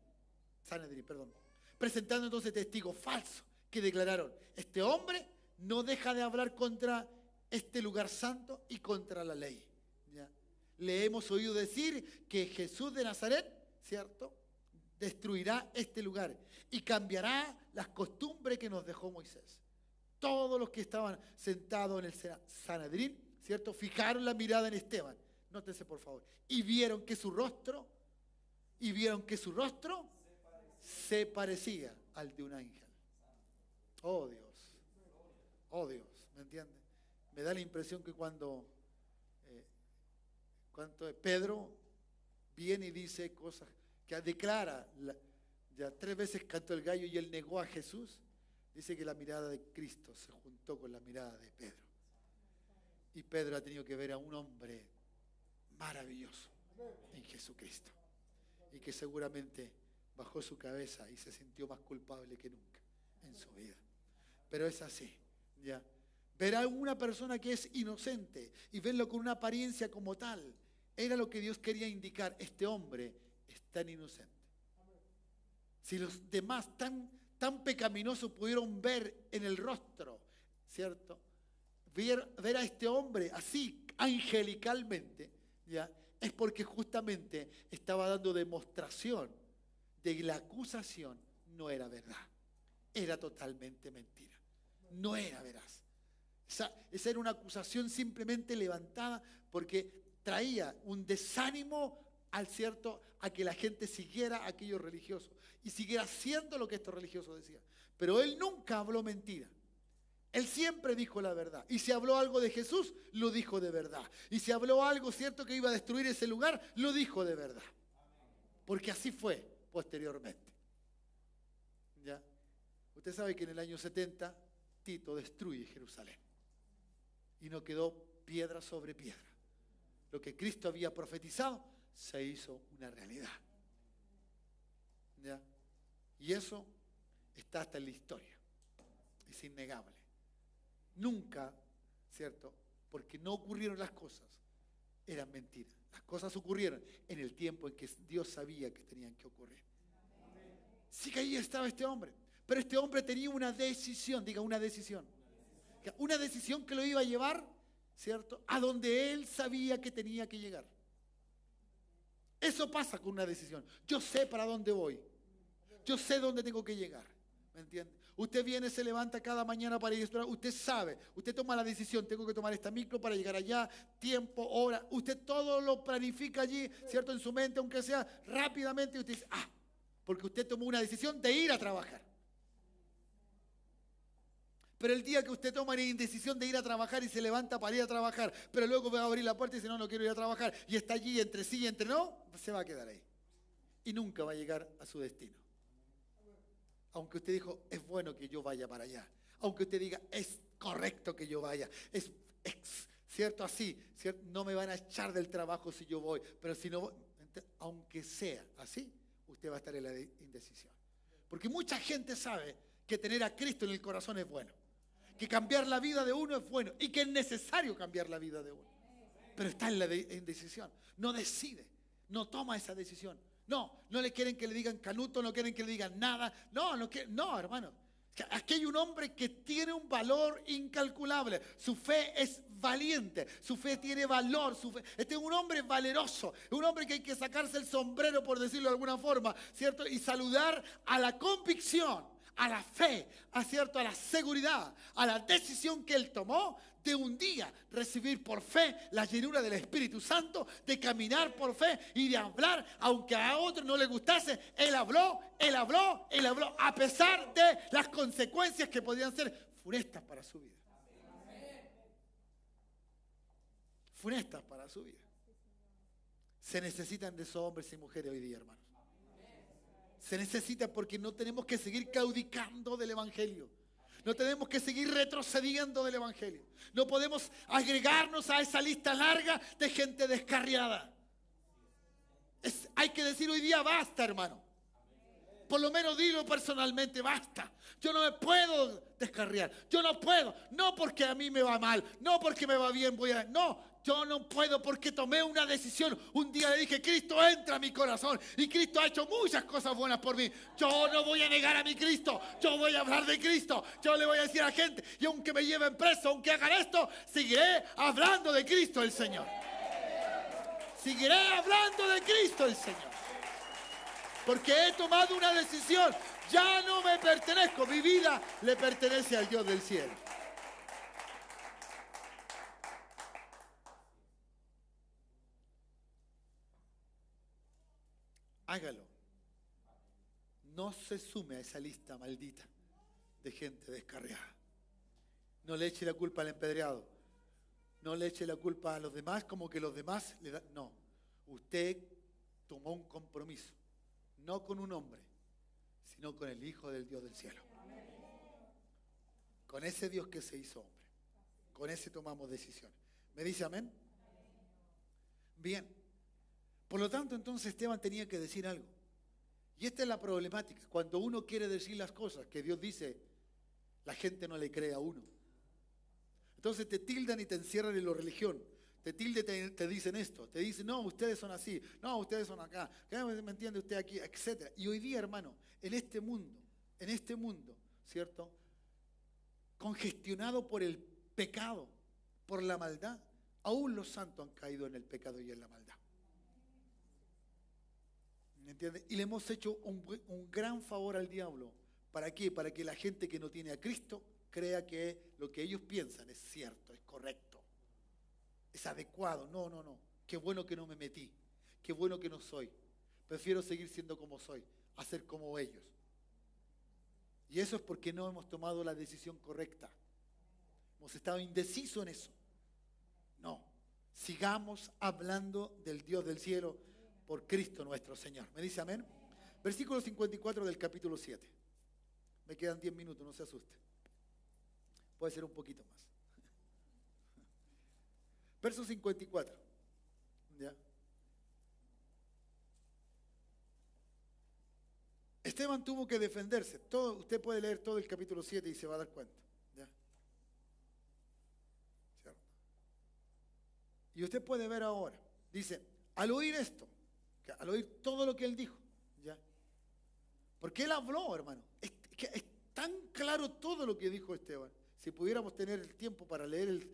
presentando entonces testigos falsos que declararon, este hombre no deja de hablar contra este lugar santo y contra la ley. ¿Ya? Le hemos oído decir que Jesús de Nazaret, ¿cierto?, destruirá este lugar y cambiará las costumbres que nos dejó Moisés. Todos los que estaban sentados en el Sanedrín ¿cierto? Fijaron la mirada en Esteban. Nótense por favor. Y vieron que su rostro se parecía al de un ángel. Oh Dios, ¿me entienden? Me da la impresión que cuando Pedro viene y dice cosas, que declara, ya 3 veces cantó el gallo y él negó a Jesús, dice que la mirada de Cristo se juntó con la mirada de Pedro. Y Pedro ha tenido que ver a un hombre maravilloso en Jesucristo. Y que seguramente bajó su cabeza y se sintió más culpable que nunca en su vida. Pero es así, ¿ya? Ver a una persona que es inocente y verlo con una apariencia como tal, era lo que Dios quería indicar. Este hombre es tan inocente. Si los demás tan pecaminosos pudieron ver en el rostro, ¿cierto? Ver a este hombre así, angelicalmente, ¿ya? Es porque justamente estaba dando demostración de que la acusación no era verdad. Era totalmente mentira. No era veraz. Esa era una acusación simplemente levantada porque traía un desánimo a que la gente siguiera a aquellos religiosos y siguiera haciendo lo que estos religiosos decían. Pero él nunca habló mentira. Él siempre dijo la verdad. Y si habló algo de Jesús, lo dijo de verdad. Y si habló algo cierto que iba a destruir ese lugar, lo dijo de verdad. Porque así fue posteriormente. ¿Ya? Usted sabe que en el año 70 Tito destruye Jerusalén. Y no quedó piedra sobre piedra. Lo que Cristo había profetizado se hizo una realidad. ¿Ya? Y eso está hasta en la historia. Es innegable. Nunca, ¿cierto? Porque no ocurrieron las cosas, eran mentiras. Las cosas ocurrieron en el tiempo en que Dios sabía que tenían que ocurrir. Sí que ahí estaba este hombre. Pero este hombre tenía una decisión, diga una decisión. Una decisión que lo iba a llevar, ¿cierto? A donde él sabía que tenía que llegar. Eso pasa con una decisión. Yo sé para dónde voy. Yo sé dónde tengo que llegar. ¿Me entiende? Usted viene, se levanta cada mañana para ir a estudiar. Usted sabe, usted toma la decisión. Tengo que tomar esta micro para llegar allá. Tiempo, hora. Usted todo lo planifica allí, ¿cierto? En su mente, aunque sea rápidamente. Y usted dice, porque usted tomó una decisión de ir a trabajar. Pero el día que usted toma la indecisión de ir a trabajar y se levanta para ir a trabajar, pero luego va a abrir la puerta y dice, no quiero ir a trabajar, y está allí entre sí y entre no, se va a quedar ahí. Y nunca va a llegar a su destino. Aunque usted dijo, es bueno que yo vaya para allá. Aunque usted diga, es correcto que yo vaya. Es cierto así, ¿cierto? No me van a echar del trabajo si yo voy. Pero si no voy, aunque sea así, usted va a estar en la indecisión. Porque mucha gente sabe que tener a Cristo en el corazón es bueno. Que cambiar la vida de uno es bueno. Y que es necesario cambiar la vida de uno. Pero está en la indecisión. No decide. No toma esa decisión. No le quieren que le digan canuto, no quieren que le digan nada. No, hermano. Aquí hay un hombre que tiene un valor incalculable. Su fe es valiente, su fe tiene valor. Este es un hombre valeroso, un hombre que hay que sacarse el sombrero, por decirlo de alguna forma, ¿cierto? Y saludar a la convicción, a la fe, a la seguridad, a la decisión que él tomó de un día recibir por fe la llenura del Espíritu Santo, de caminar por fe y de hablar, aunque a otros no les gustase. Él habló, a pesar de las consecuencias que podían ser funestas para su vida. Funestas para su vida. Se necesitan de esos hombres y mujeres hoy día, hermanos. Se necesita, porque no tenemos que seguir claudicando del Evangelio. No tenemos que seguir retrocediendo del Evangelio. No podemos agregarnos a esa lista larga de gente descarriada. Hay que decir hoy día basta, hermano. Por lo menos dilo personalmente, basta. Yo no me puedo descarriar. Yo no puedo. No porque a mí me va mal. No porque me va bien. Yo no puedo porque tomé una decisión. Un día le dije, Cristo entra a mi corazón. Y Cristo ha hecho muchas cosas buenas por mí. Yo no voy a negar a mi Cristo. Yo voy a hablar de Cristo. Yo le voy a decir a la gente, y aunque me lleven preso, aunque hagan esto, seguiré hablando de Cristo el Señor. Seguiré hablando de Cristo el Señor. Porque he tomado una decisión. Ya no me pertenezco. Mi vida le pertenece al Dios del cielo. hágalo. No se sume a esa lista maldita de gente descarriada. No le eche la culpa al empedreado. No le eche la culpa a los demás como que los demás le dan. No. Usted tomó un compromiso. No con un hombre, sino con el Hijo del Dios del cielo. Con ese Dios que se hizo hombre. Con ese tomamos decisiones. ¿Me dice amén? Bien. Por lo tanto, entonces Esteban tenía que decir algo. Y esta es la problemática. Cuando uno quiere decir las cosas que Dios dice, la gente no le cree a uno. Entonces te tildan y te encierran en la religión. Te tildan, te dicen esto. Te dicen, no, ustedes son así. No, ustedes son acá. ¿Me entiende usted aquí? Etcétera. Y hoy día, hermano, en este mundo, ¿cierto? Congestionado por el pecado, por la maldad, aún los santos han caído en el pecado y en la maldad. ¿Me entiende? Y le hemos hecho un gran favor al diablo. ¿Para qué? Para que la gente que no tiene a Cristo crea que lo que ellos piensan es cierto, es correcto, es adecuado. No. Qué bueno que no me metí. Qué bueno que no soy. Prefiero seguir siendo como soy, a ser como ellos. Y eso es porque no hemos tomado la decisión correcta. Hemos estado indecisos en eso. No. Sigamos hablando del Dios del cielo por Cristo nuestro Señor. ¿Me dice amén? Versículo 54 del capítulo 7. Me quedan 10 minutos, no se asuste. Puede ser un poquito más. Verso 54. ¿Ya? Esteban tuvo que defenderse. Usted puede leer todo el capítulo 7 y se va a dar cuenta. ¿Ya? ¿Cierto? Y usted puede ver ahora. Dice, al oír esto, al oír todo lo que él dijo, ¿ya? Porque él habló, hermano. Es tan claro todo lo que dijo Esteban. Si pudiéramos tener el tiempo para leer,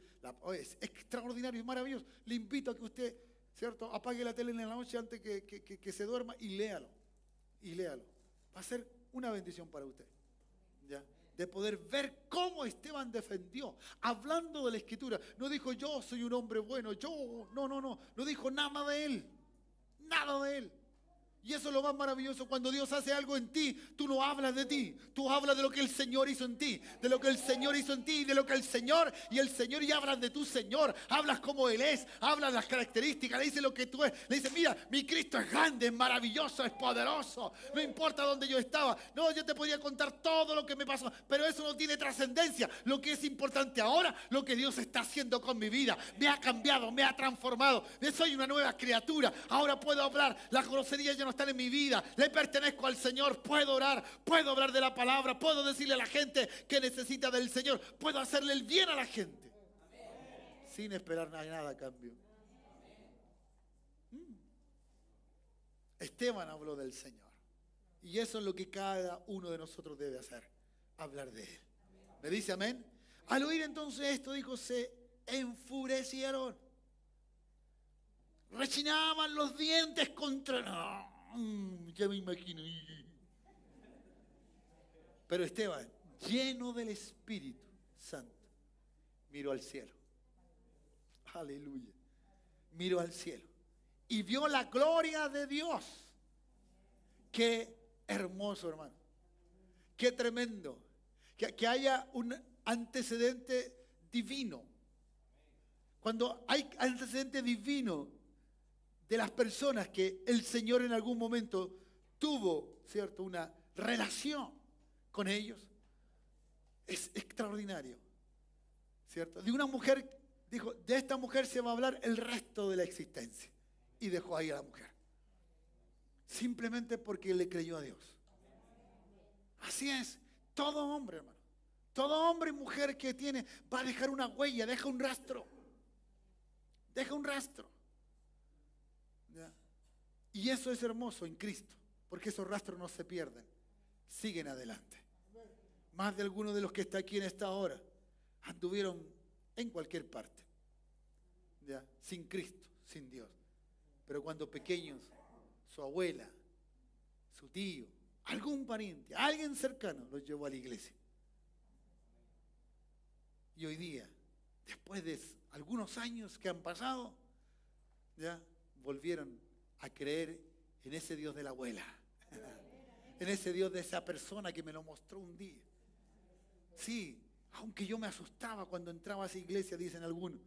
es extraordinario y maravilloso. Le invito a que usted, ¿cierto?, apague la tele en la noche antes que se duerma y léalo. Y léalo. Va a ser una bendición para usted, ¿ya? De poder ver cómo Esteban defendió, hablando de la Escritura. No dijo, yo soy un hombre bueno, no dijo nada de él. Nada de él. Y eso es lo más maravilloso. Cuando Dios hace algo en ti, tú no hablas de ti. Tú hablas de lo que el Señor hizo en ti. De lo que el Señor hizo en ti. Y de lo que el Señor y hablas de tu Señor. Hablas como Él es. Hablas las características. Le dice lo que tú eres. Le dice, mira, mi Cristo es grande, es maravilloso, es poderoso. No importa dónde yo estaba. No, yo te podría contar todo lo que me pasó. Pero eso no tiene trascendencia. Lo que es importante ahora, lo que Dios está haciendo con mi vida. Me ha cambiado, me ha transformado. Soy una nueva criatura. Ahora puedo hablar. Las groserías ya no están en mi vida, le pertenezco al Señor, puedo orar, puedo hablar de la palabra, puedo decirle a la gente que necesita del Señor, puedo hacerle el bien a la gente. Amén. Sin esperar nada a cambio. Esteban habló del Señor y eso es lo que cada uno de nosotros debe hacer, hablar de Él. ¿Me dice amén? Al oír entonces esto, dijo, se enfurecieron, rechinaban los dientes contra... ya me imagino. Pero Esteban, lleno del Espíritu Santo, miró al cielo. Aleluya. Miró al cielo y vio la gloria de Dios. Qué hermoso, hermano. Qué tremendo. Que haya un antecedente divino. Cuando hay antecedente divino de las personas que el Señor en algún momento tuvo, ¿cierto?, una relación con ellos, es extraordinario, ¿cierto? De una mujer, dijo, de esta mujer se va a hablar el resto de la existencia. Y dejó ahí a la mujer. Simplemente porque le creyó a Dios. Así es, todo hombre, hermano. Todo hombre y mujer que tiene, va a dejar una huella, deja un rastro. Deja un rastro. ¿Ya? Y eso es hermoso en Cristo, porque esos rastros no se pierden, siguen adelante. Más de algunos de los que está aquí en esta hora anduvieron en cualquier parte, ¿ya?, sin Cristo, sin Dios. Pero cuando pequeños, su abuela, su tío, algún pariente, alguien cercano los llevó a la iglesia. Y hoy día, después de algunos años que han pasado, ya volvieron a creer en ese Dios de la abuela, en ese Dios de esa persona que me lo mostró un día. Sí, aunque yo me asustaba cuando entraba a esa iglesia, dicen algunos,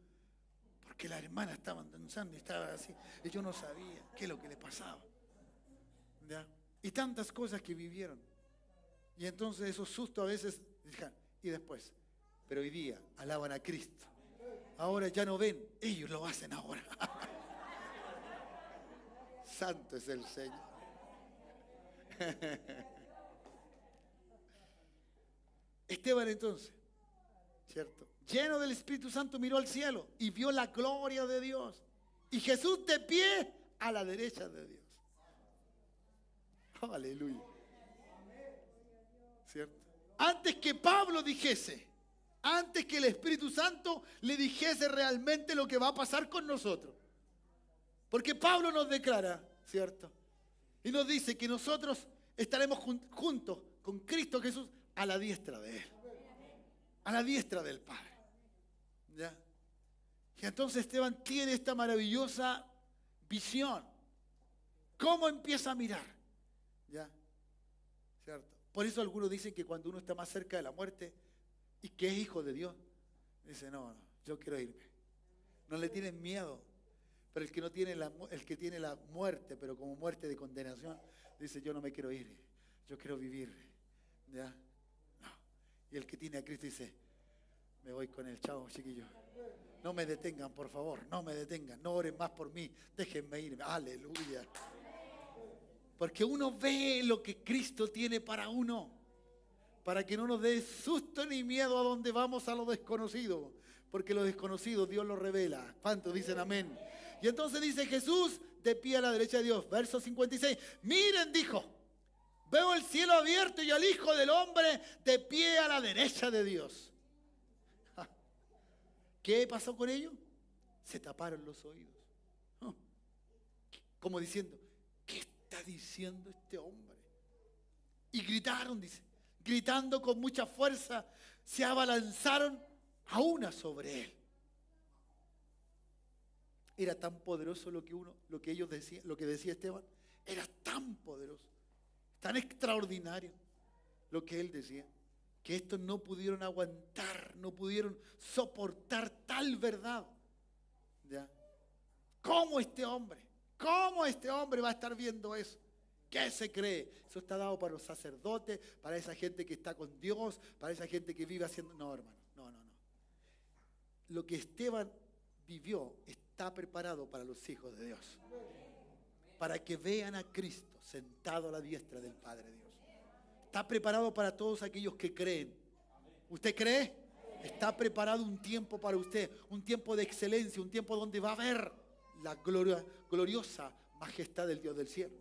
porque las hermanas estaban danzando y estaban así, y yo no sabía qué es lo que le pasaba. ¿Ya? Y tantas cosas que vivieron. Y entonces esos sustos a veces, y después, pero hoy día alaban a Cristo. Ahora ya no ven, ellos lo hacen ahora. Santo es el Señor. Esteban entonces, ¿cierto? Lleno del Espíritu Santo miró al cielo y vio la gloria de Dios. Y Jesús de pie a la derecha de Dios. Aleluya. ¿Cierto? Antes que Pablo dijese, antes que el Espíritu Santo le dijese realmente lo que va a pasar con nosotros. Porque Pablo nos declara, ¿cierto? Y nos dice que nosotros estaremos juntos con Cristo Jesús a la diestra de Él. A la diestra del Padre. ¿Ya? Y entonces Esteban tiene esta maravillosa visión. ¿Cómo empieza a mirar? ¿Ya? ¿Cierto? Por eso algunos dicen que cuando uno está más cerca de la muerte y que es hijo de Dios, dice, no, yo quiero irme. No le tienen miedo. Pero el que tiene la muerte, pero como muerte de condenación, dice, yo no me quiero ir, yo quiero vivir. ¿Ya? No. Y el que tiene a Cristo dice, me voy con el chavo, chiquillos. No me detengan, por favor, no me detengan, no oren más por mí, déjenme irme. Aleluya. Porque uno ve lo que Cristo tiene para uno, para que no nos dé susto ni miedo a donde vamos a lo desconocido, porque lo desconocido Dios lo revela. ¿Cuántos dicen amén? Y entonces dice Jesús de pie a la derecha de Dios, verso 56. Miren, dijo, veo el cielo abierto y al Hijo del Hombre de pie a la derecha de Dios. ¿Qué pasó con ellos? Se taparon los oídos. Como diciendo, ¿qué está diciendo este hombre? Y gritaron, dice, gritando con mucha fuerza, se abalanzaron a una sobre él. Era tan poderoso lo que ellos decían, lo que decía Esteban, era tan poderoso, tan extraordinario lo que él decía, que estos no pudieron aguantar, no pudieron soportar tal verdad. ¿Ya? ¿Cómo este hombre va a estar viendo eso? ¿Qué se cree? Eso está dado para los sacerdotes, para esa gente que está con Dios, para esa gente que vive haciendo... No, hermano, no. Lo que Esteban vivió está preparado para los hijos de Dios. Para que vean a Cristo sentado a la diestra del Padre Dios. Está preparado para todos aquellos que creen. ¿Usted cree? Está preparado un tiempo para usted, un tiempo de excelencia, un tiempo donde va a ver la gloriosa majestad del Dios del cielo.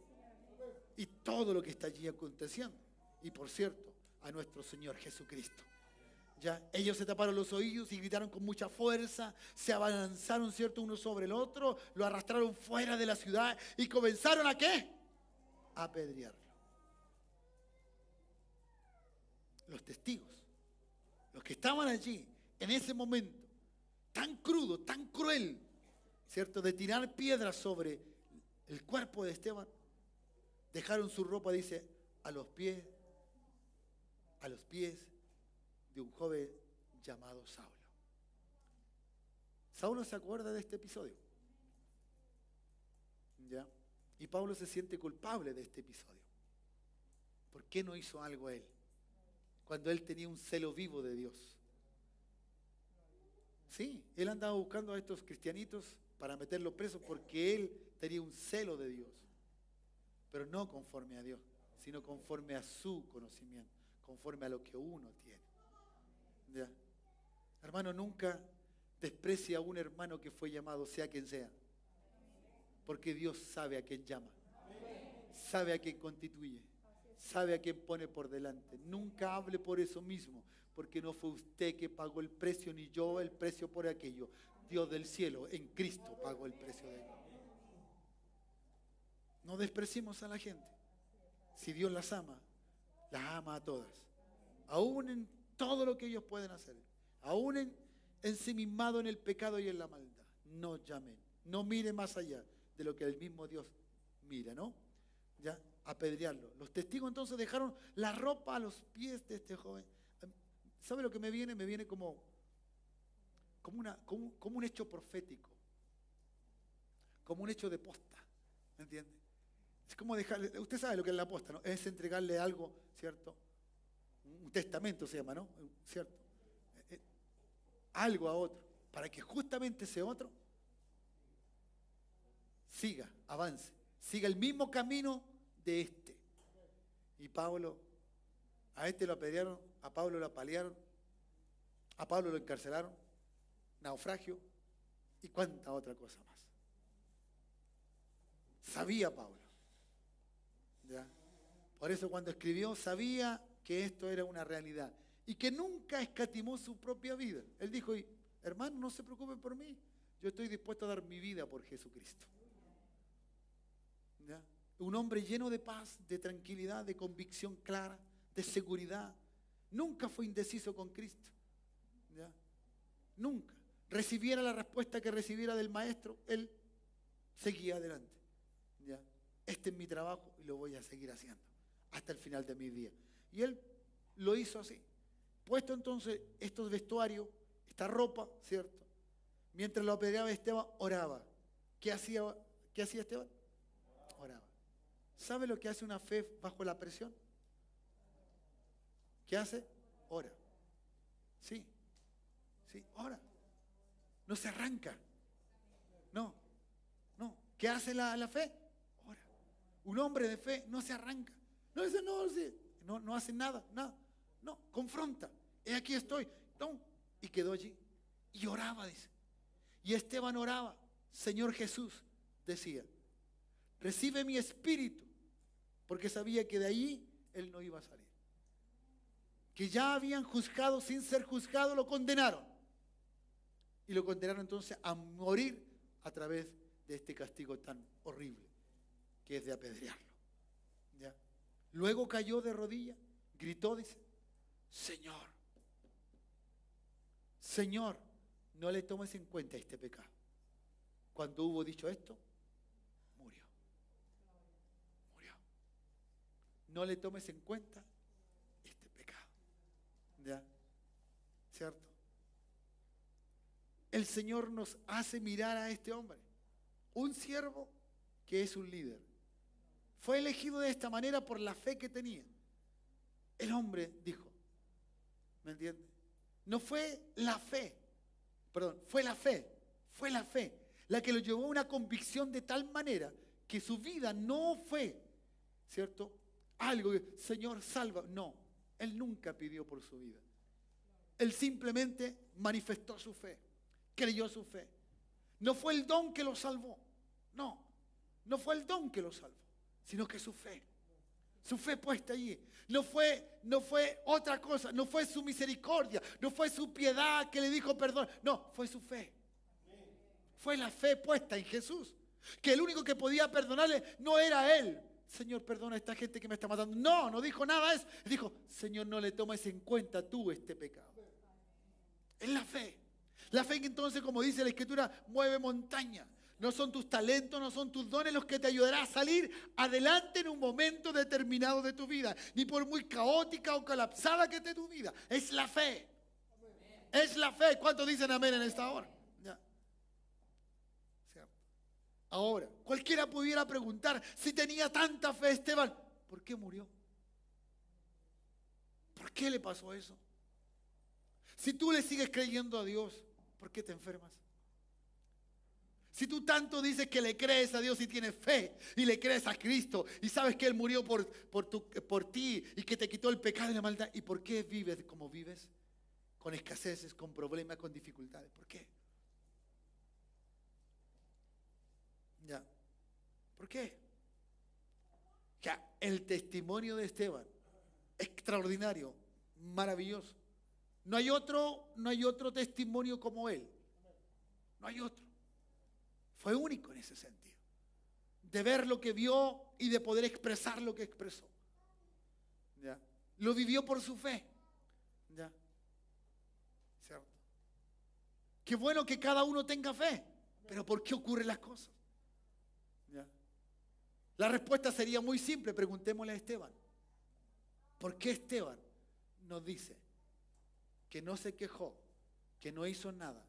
Y todo lo que está allí aconteciendo. Y por cierto, a nuestro Señor Jesucristo. ¿Ya? Ellos se taparon los oídos y gritaron con mucha fuerza, se abalanzaron, ¿cierto?, uno sobre el otro, lo arrastraron fuera de la ciudad y comenzaron ¿a qué? A apedrearlo. Los testigos, los que estaban allí en ese momento, tan crudo, tan cruel, ¿cierto?, de tirar piedras sobre el cuerpo de Esteban, dejaron su ropa, dice, a los pies de un joven llamado Saulo. Saulo se acuerda de este episodio. ¿Ya? Y Pablo se siente culpable de este episodio. ¿Por qué no hizo algo él? Cuando él tenía un celo vivo de Dios. Sí, él andaba buscando a estos cristianitos para meterlos presos porque él tenía un celo de Dios. Pero no conforme a Dios, sino conforme a su conocimiento, conforme a lo que uno tiene. ¿Ya? Hermano, nunca desprecie a un hermano que fue llamado, sea quien sea. Porque Dios sabe a quién llama. Sabe a quién constituye. Sabe a quién pone por delante. Nunca hable por eso mismo, porque no fue usted que pagó el precio, ni yo el precio por aquello. Dios del cielo, en Cristo pagó el precio de él. No despreciemos a la gente. Si Dios las ama a todas. Aún en todo lo que ellos pueden hacer. Aún ensimismado en el pecado y en la maldad. No llamen. No mire más allá de lo que el mismo Dios mira, ¿no? ¿ya? Apedrearlo. Los testigos entonces dejaron la ropa a los pies de este joven. ¿Sabe lo que me viene? Me viene como un hecho profético, como un hecho de posta, ¿me entiende? Es como dejarle, usted sabe lo que es la posta, ¿no? Es entregarle algo, ¿cierto? Un testamento se llama, ¿no? ¿Cierto? Algo a otro, para que justamente ese otro siga, avance, siga el mismo camino de este. Y Pablo, a este lo apedrearon, a Pablo lo apalearon, a Pablo lo encarcelaron, naufragio y cuánta otra cosa más. Sabía Pablo, ¿ya? Por eso cuando escribió sabía que esto era una realidad y que nunca escatimó su propia vida. Él dijo, hermano, no se preocupen por mí, yo estoy dispuesto a dar mi vida por Jesucristo. ¿Ya? Un hombre lleno de paz, de tranquilidad, de convicción clara, de seguridad. Nunca fue indeciso con Cristo. ¿Ya? Nunca. Recibiera la respuesta que recibiera del maestro, él seguía adelante. ¿Ya? Este es mi trabajo y lo voy a seguir haciendo hasta el final de mis días. Y él lo hizo así. Puesto entonces estos vestuarios, esta ropa, ¿cierto? Mientras lo apedreaba Esteban, oraba. ¿Qué hacía Esteban? Oraba. ¿Sabe lo que hace una fe bajo la presión? ¿Qué hace? Ora. Sí, ora. No se arranca. No. ¿Qué hace la fe? Ora. Un hombre de fe no se arranca. No dice, no hace nada. No, confronta. Aquí estoy. No. Y quedó allí. Y oraba, dice. Y Esteban oraba. Señor Jesús, decía, recibe mi espíritu. Porque sabía que de allí él no iba a salir. Que ya habían juzgado sin ser juzgado, lo condenaron. Y lo condenaron entonces a morir a través de este castigo tan horrible, que es de apedrearlo. ¿Ya? Luego cayó de rodillas, gritó, dice, Señor, no le tomes en cuenta este pecado. Cuando hubo dicho esto, murió. No le tomes en cuenta este pecado. ¿Ya? ¿Cierto? El Señor nos hace mirar a este hombre, un siervo que es un líder. Fue elegido de esta manera por la fe que tenía. El hombre dijo, ¿me entiende? No fue la fe, perdón, fue la fe la que lo llevó a una convicción de tal manera que su vida no fue, ¿cierto? Algo que, Señor, salva. No, él nunca pidió por su vida. Él simplemente manifestó su fe, creyó su fe. No fue el don que lo salvó. No fue el don que lo salvó, sino que su fe puesta allí. No fue otra cosa, no fue su misericordia, no fue su piedad que le dijo perdón. No, fue su fe. Fue la fe puesta en Jesús. Que el único que podía perdonarle no era él. Señor, perdona a esta gente que me está matando. No dijo nada de eso. Dijo, Señor, no le tomes en cuenta tú este pecado. Es la fe. La fe que entonces, como dice la Escritura, mueve montaña. No son tus talentos, no son tus dones los que te ayudarán a salir adelante en un momento determinado de tu vida. Ni por muy caótica o colapsada que esté tu vida. Es la fe. Es la fe. ¿Cuántos dicen amén en esta hora? Ya. Ahora, cualquiera pudiera preguntar, si tenía tanta fe Esteban, ¿por qué murió? ¿Por qué le pasó eso? Si tú le sigues creyendo a Dios, ¿por qué te enfermas? Si tú tanto dices que le crees a Dios y tienes fe y le crees a Cristo y sabes que Él murió por ti y que te quitó el pecado y la maldad, ¿y por qué vives como vives? Con escaseces, con problemas, con dificultades. ¿Por qué? Ya. ¿Por qué? Ya, el testimonio de Esteban, extraordinario, maravilloso. No hay otro testimonio como él. No hay otro. Fue único en ese sentido. De ver lo que vio y de poder expresar lo que expresó. ¿Ya? Lo vivió por su fe. ¿Ya? ¿Cierto? Qué bueno que cada uno tenga fe. Pero ¿por qué ocurren las cosas? ¿Ya? La respuesta sería muy simple, preguntémosle a Esteban. ¿Por qué Esteban nos dice que no se quejó, que no hizo nada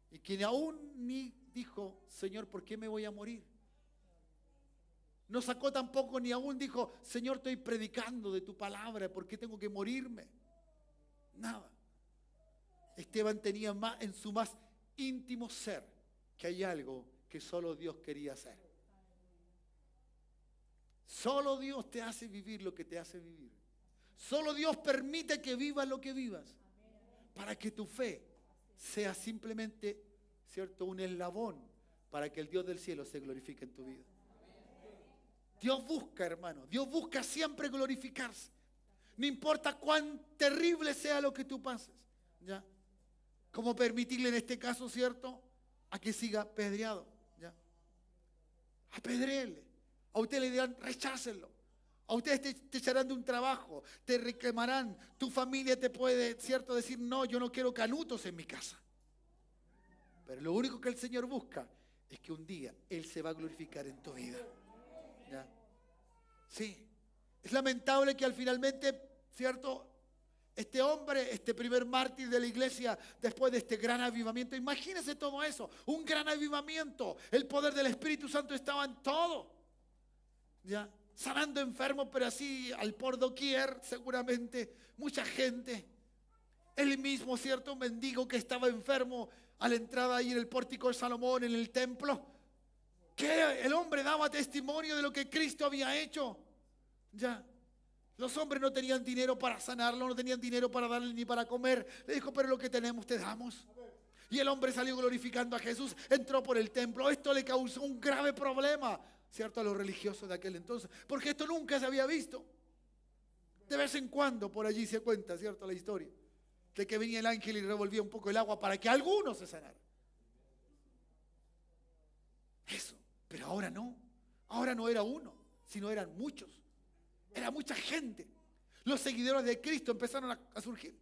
y que aún ni dijo, Señor, ¿por qué me voy a morir? No sacó tampoco ni aún dijo, Señor, estoy predicando de tu palabra, ¿por qué tengo que morirme? Nada. Esteban tenía más en su más íntimo ser que hay algo que solo Dios quería hacer. Solo Dios te hace vivir lo que te hace vivir. Solo Dios permite que vivas lo que vivas, para que tu fe sea simplemente, ¿cierto?, un eslabón para que el Dios del cielo se glorifique en tu vida. Dios busca, hermano, Dios busca siempre glorificarse. No importa cuán terrible sea lo que tú pases, ¿ya? Como permitirle en este caso, ¿cierto?, a que siga apedreado, ¿ya? Apedréele. A ustedes le dirán, rechácenlo. A ustedes te echarán de un trabajo, te reclamarán. Tu familia te puede, ¿cierto?, decir, no, yo no quiero canutos en mi casa. Pero lo único que el Señor busca es que un día Él se va a glorificar en tu vida. ¿Ya? Sí. Es lamentable que al finalmente, ¿cierto?, este hombre, este primer mártir de la iglesia, después de este gran avivamiento, imagínense todo eso, un gran avivamiento, el poder del Espíritu Santo estaba en todo, ¿ya? Sanando enfermos, pero así al por doquier, seguramente, mucha gente. Él mismo, ¿cierto?, mendigo que estaba enfermo a la entrada ahí en el pórtico de Salomón, en el templo, que el hombre daba testimonio de lo que Cristo había hecho, ¿ya? Los hombres no tenían dinero para sanarlo, no tenían dinero para darle ni para comer. Le dijo, pero lo que tenemos te damos. Y el hombre salió glorificando a Jesús, entró por el templo. Esto le causó un grave problema, ¿cierto?, a los religiosos de aquel entonces, porque esto nunca se había visto. De vez en cuando por allí se cuenta, ¿cierto?, la historia de que venía el ángel y revolvía un poco el agua para que algunos se sanaran. Eso, pero ahora no era uno, sino eran muchos. Era mucha gente. Los seguidores de Cristo empezaron a surgir.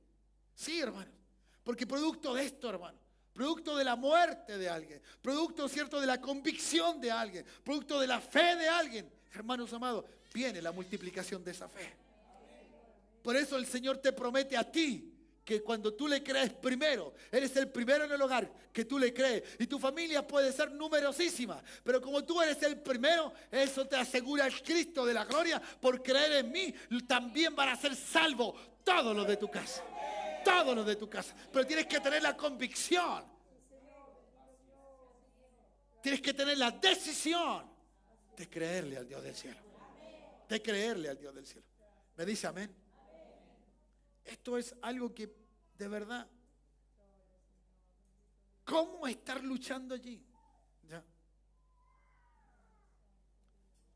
Sí, hermanos. Porque producto de esto, hermano, producto de la muerte de alguien, producto, ¿cierto?, de la convicción de alguien, producto de la fe de alguien, hermanos amados, viene la multiplicación de esa fe. Por eso el Señor te promete a ti que cuando tú le crees primero, eres el primero en el hogar que tú le crees. Y tu familia puede ser numerosísima, pero como tú eres el primero, eso te asegura el Cristo de la gloria. Por creer en mí, también van a ser salvos todos los de tu casa. Todos los de tu casa. Pero tienes que tener la convicción. Tienes que tener la decisión de creerle al Dios del cielo. De creerle al Dios del cielo. ¿Me dice amén? Esto es algo que de verdad, ¿cómo estar luchando allí? ¿Ya?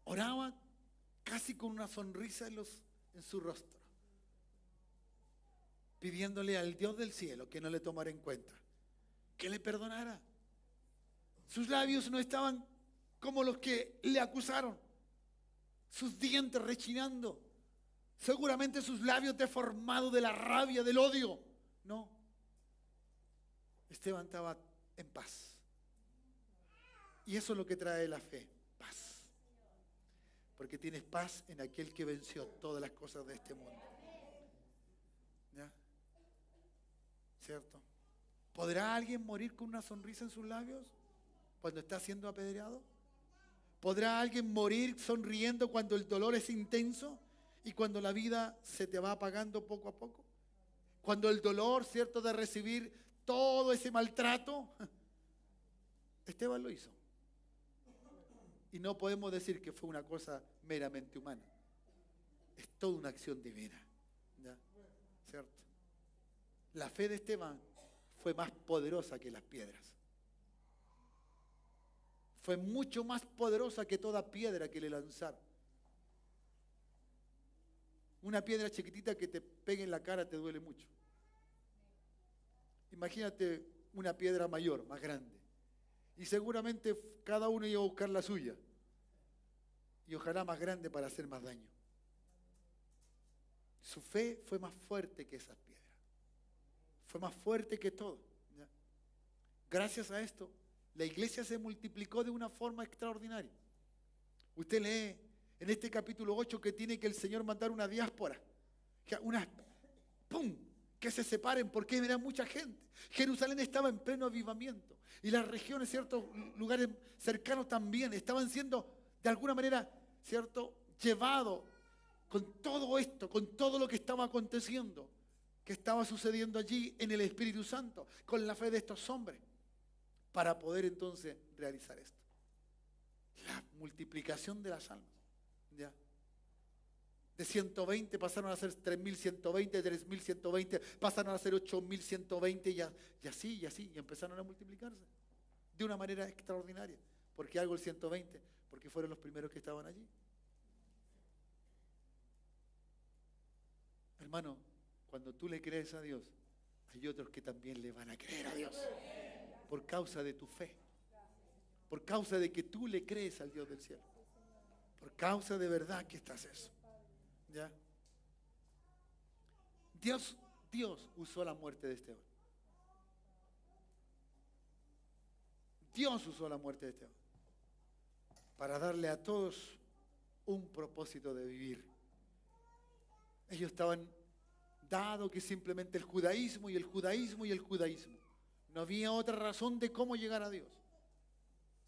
Oraba casi con una sonrisa en su rostro, pidiéndole al Dios del cielo que no le tomara en cuenta, que le perdonara. Sus labios no estaban como los que le acusaron, sus dientes rechinando. Seguramente sus labios deformados de la rabia, del odio. No. Esteban estaba en paz. Y eso es lo que trae la fe, paz. Porque tienes paz en aquel que venció todas las cosas de este mundo. ¿Ya? ¿Cierto? ¿Podrá alguien morir con una sonrisa en sus labios cuando está siendo apedreado? ¿Podrá alguien morir sonriendo cuando el dolor es intenso? Y cuando la vida se te va apagando poco a poco, cuando el dolor, ¿cierto?, de recibir todo ese maltrato, Esteban lo hizo. Y no podemos decir que fue una cosa meramente humana. Es toda una acción divina, ¿ya? ¿Cierto? La fe de Esteban fue más poderosa que las piedras. Fue mucho más poderosa que toda piedra que le lanzaron. Una piedra chiquitita que te pegue en la cara te duele mucho. Imagínate una piedra mayor, más grande. Y seguramente cada uno iba a buscar la suya. Y ojalá más grande para hacer más daño. Su fe fue más fuerte que esas piedras. Fue más fuerte que todo. ¿Ya? Gracias a esto, la iglesia se multiplicó de una forma extraordinaria. Usted lee en este capítulo 8 que tiene que el Señor mandar una diáspora, ¡pum!, que se separen porque era mucha gente. Jerusalén estaba en pleno avivamiento y las regiones, ciertos lugares cercanos también estaban siendo de alguna manera, cierto, llevados con todo esto, con todo lo que estaba aconteciendo, que estaba sucediendo allí en el Espíritu Santo, con la fe de estos hombres, para poder entonces realizar esto. La multiplicación de las almas, ¿ya? De 120 pasaron a ser 3.120, 3.120, pasaron a ser 8.120 y así, y empezaron a multiplicarse de una manera extraordinaria. ¿Por qué hago el 120? Porque fueron los primeros que estaban allí. Hermano, cuando tú le crees a Dios, hay otros que también le van a creer a Dios por causa de tu fe, por causa de que tú le crees al Dios del cielo, por causa de verdad que estás eso. ¿Ya? Dios usó la muerte de Esteban. Dios usó la muerte de Esteban para darle a todos un propósito de vivir. Ellos estaban dado que simplemente el judaísmo y el judaísmo y el judaísmo. No había otra razón de cómo llegar a Dios,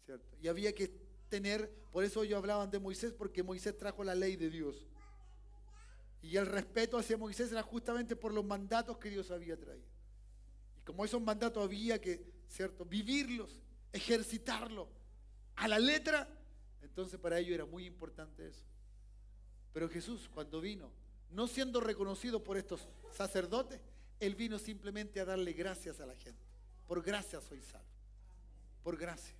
¿cierto? Y había que tener, por eso ellos hablaban de Moisés, porque Moisés trajo la ley de Dios. Y el respeto hacia Moisés era justamente por los mandatos que Dios había traído. Y como esos mandatos había que, ¿cierto?, vivirlos, ejercitarlos a la letra, entonces para ellos era muy importante eso. Pero Jesús, cuando vino, no siendo reconocido por estos sacerdotes, Él vino simplemente a darle gracias a la gente. Por gracia soy salvo. Por gracia.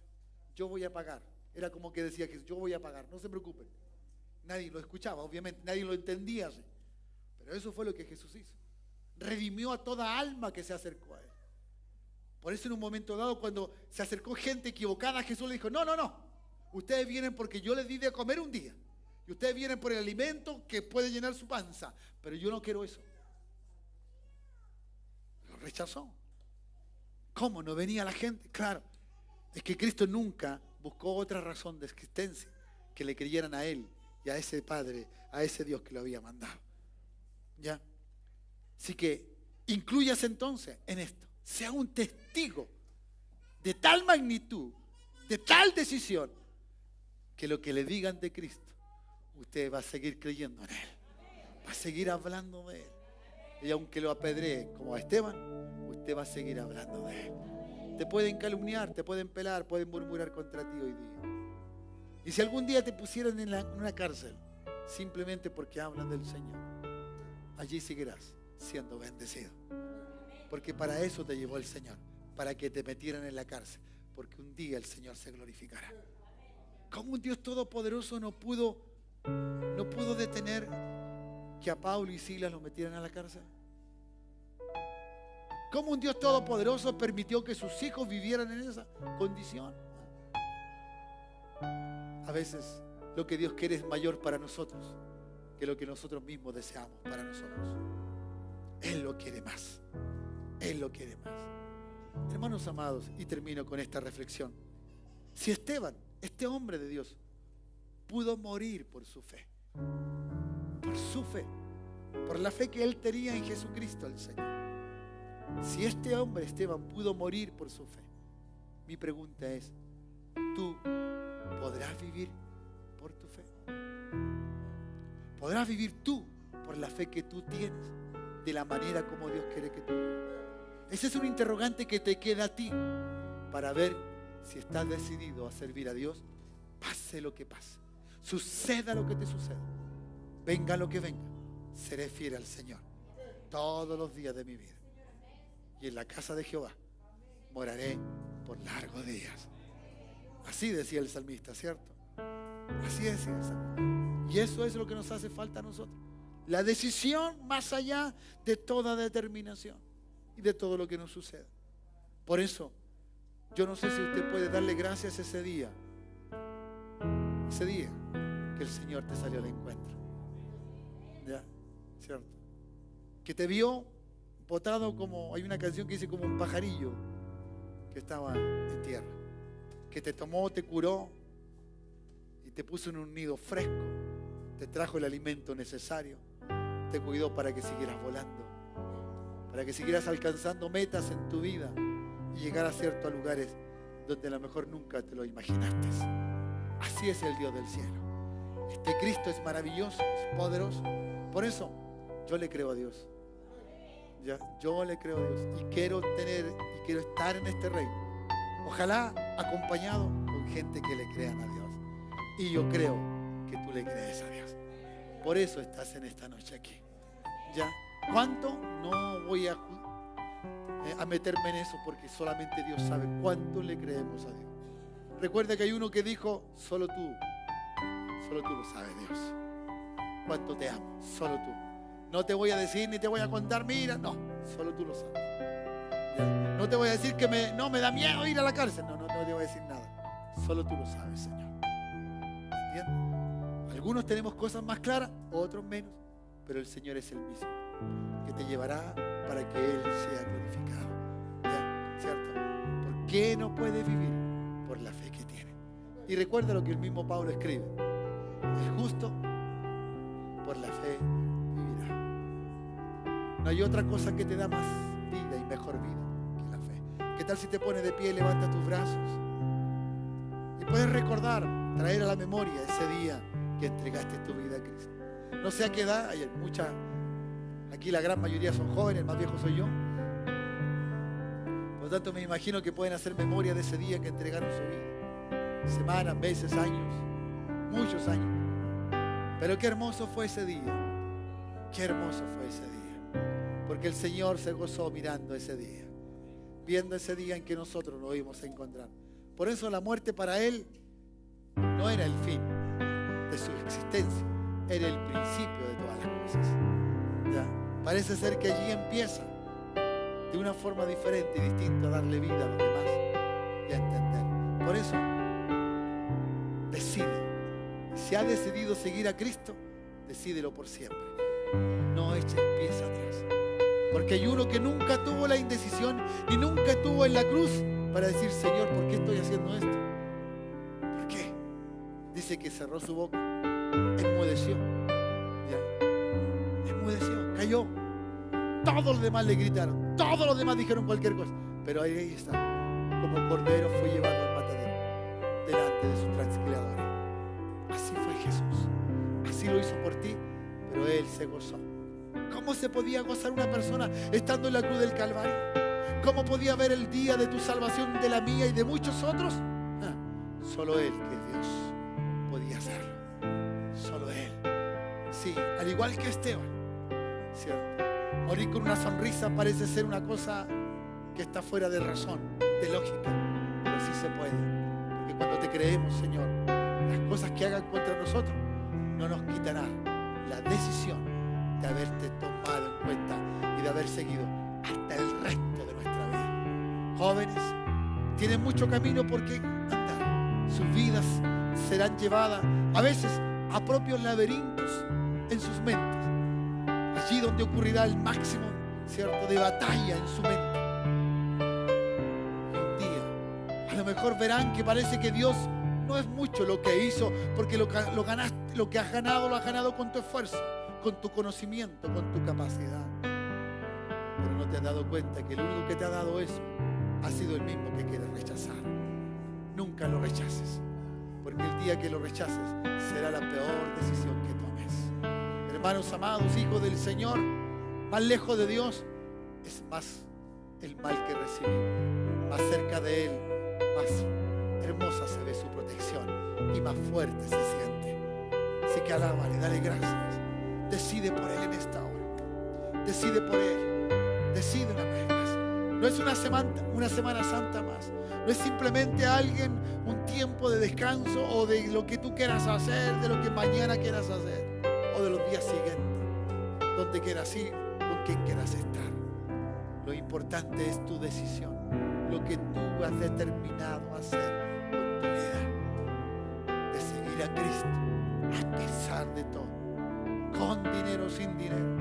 Yo voy a pagar. Era como que decía Jesús, yo voy a pagar, no se preocupen. Nadie lo escuchaba, obviamente, nadie lo entendía así. Pero eso fue lo que Jesús hizo. Redimió a toda alma que se acercó a Él. Por eso en un momento dado, cuando se acercó gente equivocada, Jesús le dijo, no. Ustedes vienen porque yo les di de comer un día. Y ustedes vienen por el alimento que puede llenar su panza. Pero yo no quiero eso. Lo rechazó. ¿Cómo? ¿No venía la gente? Claro. Es que Cristo nunca buscó otra razón de existencia que le creyeran a Él y a ese Padre, a ese Dios que lo había mandado. ¿Ya? Así que inclúyase entonces en esto. Sea un testigo de tal magnitud, de tal decisión, que lo que le digan de Cristo, usted va a seguir creyendo en Él. Va a seguir hablando de Él. Y aunque lo apedree como a Esteban, usted va a seguir hablando de Él. Te pueden calumniar, te pueden pelar, pueden murmurar contra ti hoy día. Y si algún día te pusieron en una cárcel, simplemente porque hablan del Señor, allí seguirás siendo bendecido. Porque para eso te llevó el Señor, para que te metieran en la cárcel, porque un día el Señor se glorificará. ¿Cómo un Dios todopoderoso no pudo detener que a Pablo y Silas los metieran a la cárcel? ¿Cómo un Dios todopoderoso permitió que sus hijos vivieran en esa condición? A veces lo que Dios quiere es mayor para nosotros que lo que nosotros mismos deseamos para nosotros. Él lo quiere más. Él lo quiere más. Hermanos amados, y termino con esta reflexión. Si Esteban, este hombre de Dios, pudo morir por su fe, por la fe que él tenía en Jesucristo el Señor. Si este hombre, Esteban, pudo morir por su fe, mi pregunta es, ¿tú podrás vivir por tu fe? ¿Podrás vivir tú por la fe que tú tienes, de la manera como Dios quiere que tú vivas? Ese es un interrogante que te queda a ti para ver si estás decidido a servir a Dios, pase lo que pase, suceda lo que te suceda, venga lo que venga, seré fiel al Señor todos los días de mi vida. Y en la casa de Jehová moraré por largos días. Así decía el salmista, ¿cierto? Así decía el salmista. Y eso es lo que nos hace falta a nosotros. La decisión más allá de toda determinación y de todo lo que nos suceda. Por eso, yo no sé si usted puede darle gracias ese día que el Señor te salió al encuentro. ¿Ya? ¿Cierto? Que te vio botado como, hay una canción que dice como un pajarillo que estaba en tierra. Que te tomó, te curó y te puso en un nido fresco. te trajo el alimento necesario, te cuidó para que siguieras volando, para que siguieras alcanzando metas en tu vida y llegar a ciertos lugares donde a lo mejor nunca te lo imaginaste. Así es el Dios del cielo. Este Cristo es maravilloso, es poderoso. Por eso yo le creo a Dios. Ya, yo le creo a Dios y quiero estar en este reino. Ojalá acompañado con gente que le crean a Dios. Y yo creo que tú le crees a Dios. Por eso estás en esta noche aquí. ¿Ya? ¿Cuánto? No voy a meterme en eso porque solamente Dios sabe cuánto le creemos a Dios. Recuerda que hay uno que dijo, solo tú lo sabes, Dios. Cuánto te amo, solo tú. No te voy a decir ni te voy a contar, mira, no, solo tú lo sabes. ¿Ya? No te voy a decir que me da miedo ir a la cárcel, no te voy a decir nada. Solo tú lo sabes, Señor. ¿Entiendes? Algunos tenemos cosas más claras, otros menos, pero el Señor es el mismo, que te llevará para que Él sea glorificado. ¿Ya? ¿Cierto? ¿Por qué no puede vivir? Por la fe que tiene. Y recuerda lo que el mismo Pablo escribe: el justo por la fe vivirá. No hay otra cosa que te da más vida y mejor vida que la fe. ¿Qué tal si te pones de pie y levanta tus brazos? Y puedes recordar, traer a la memoria ese día que entregaste tu vida a Cristo. No sé a qué edad, hay muchas, aquí la gran mayoría son jóvenes, el más viejo soy yo. Por lo tanto me imagino que pueden hacer memoria de ese día que entregaron su vida. Semanas, meses, años, muchos años. Pero qué hermoso fue ese día. Qué hermoso fue ese día. Porque el Señor se gozó mirando ese día, viendo ese día en que nosotros nos íbamos a encontrar. Por eso la muerte para Él no era el fin de su existencia, era el principio de todas las cosas. ¿Ya? Parece ser que allí empieza de una forma diferente y distinta a darle vida a los demás y a entender. Por eso decide. Si ha decidido seguir a Cristo, decídelo por siempre. No eches pies atrás. Porque hay uno que nunca tuvo la indecisión y nunca estuvo en la cruz para decir: Señor, ¿por qué estoy haciendo esto? ¿Por qué? Dice que cerró su boca, enmudeció. ¿Ya? Enmudeció, cayó. Todos los demás le gritaron, todos los demás dijeron cualquier cosa, pero ahí está, como cordero fue llevado al matadero delante de sus transcriadores. Así fue Jesús, así lo hizo por ti, pero Él se gozó. ¿Cómo se podía gozar una persona estando en la cruz del Calvario? ¿Cómo podía ver el día de tu salvación, de la mía y de muchos otros? Solo Él, que es Dios, podía hacerlo. Solo Él. Sí, al igual que Esteban, ¿cierto? Morir con una sonrisa parece ser una cosa que está fuera de razón, de lógica, pero sí se puede. Porque cuando te creemos, Señor, las cosas que hagan contra nosotros no nos quitarán la decisión de haberte tomado en cuenta y de haber seguido hasta el resto de nuestra vida. Jóvenes, tienen mucho camino por qué andar. Sus vidas serán llevadas a veces a propios laberintos en sus mentes, allí donde ocurrirá el máximo, ¿cierto?, de batalla en su mente. Y un día a lo mejor verán que parece que Dios no es mucho lo que hizo, porque lo que has ganado lo has ganado con tu esfuerzo, con tu conocimiento, con tu capacidad. Pero no te has dado cuenta que el único que te ha dado eso ha sido el mismo que quieres rechazar. Nunca lo rechaces, porque el día que lo rechaces será la peor decisión que tomes. Hermanos amados, hijos del Señor, más lejos de Dios es más el mal que recibimos. Más cerca de Él, más hermosa se ve su protección y más fuerte se siente. Así que alábale, dale gracias. Decide por Él en esta hora. Decide por Él. Decide una vez más. No es una Semana Santa más. No es simplemente un tiempo de descanso o de lo que tú quieras hacer, de lo que mañana quieras hacer o de los días siguientes, donde quieras ir, con quien quieras estar. Lo importante es tu decisión, lo que tú has determinado hacer con tu vida, de seguir a Cristo a pesar de todo, con dinero o sin dinero,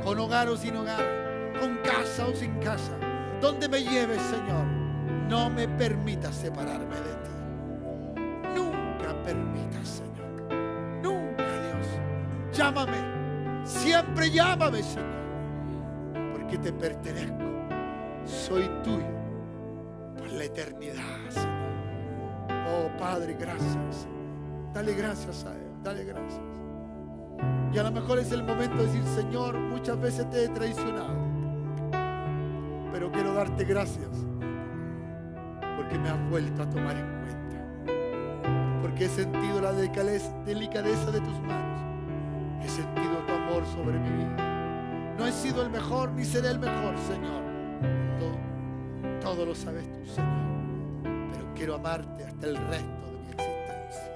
con hogar o sin hogar, con casa o sin casa. Donde me lleves, Señor, no me permitas separarme de ti. Nunca permitas, Señor, nunca, Dios, Llámame, siempre llámame, Señor, porque te pertenezco. Soy tuyo por la eternidad, Señor. Oh, Padre, gracias. Dale gracias a Él, dale gracias. Y a lo mejor es el momento de decir: Señor, muchas veces te he traicionado, pero quiero darte gracias porque me has vuelto a tomar en cuenta, porque he sentido la delicadeza de tus manos, he sentido tu amor sobre mi vida. No he sido el mejor ni seré el mejor, Señor. Todo lo sabes tú, Señor, pero quiero amarte hasta el resto de mi existencia.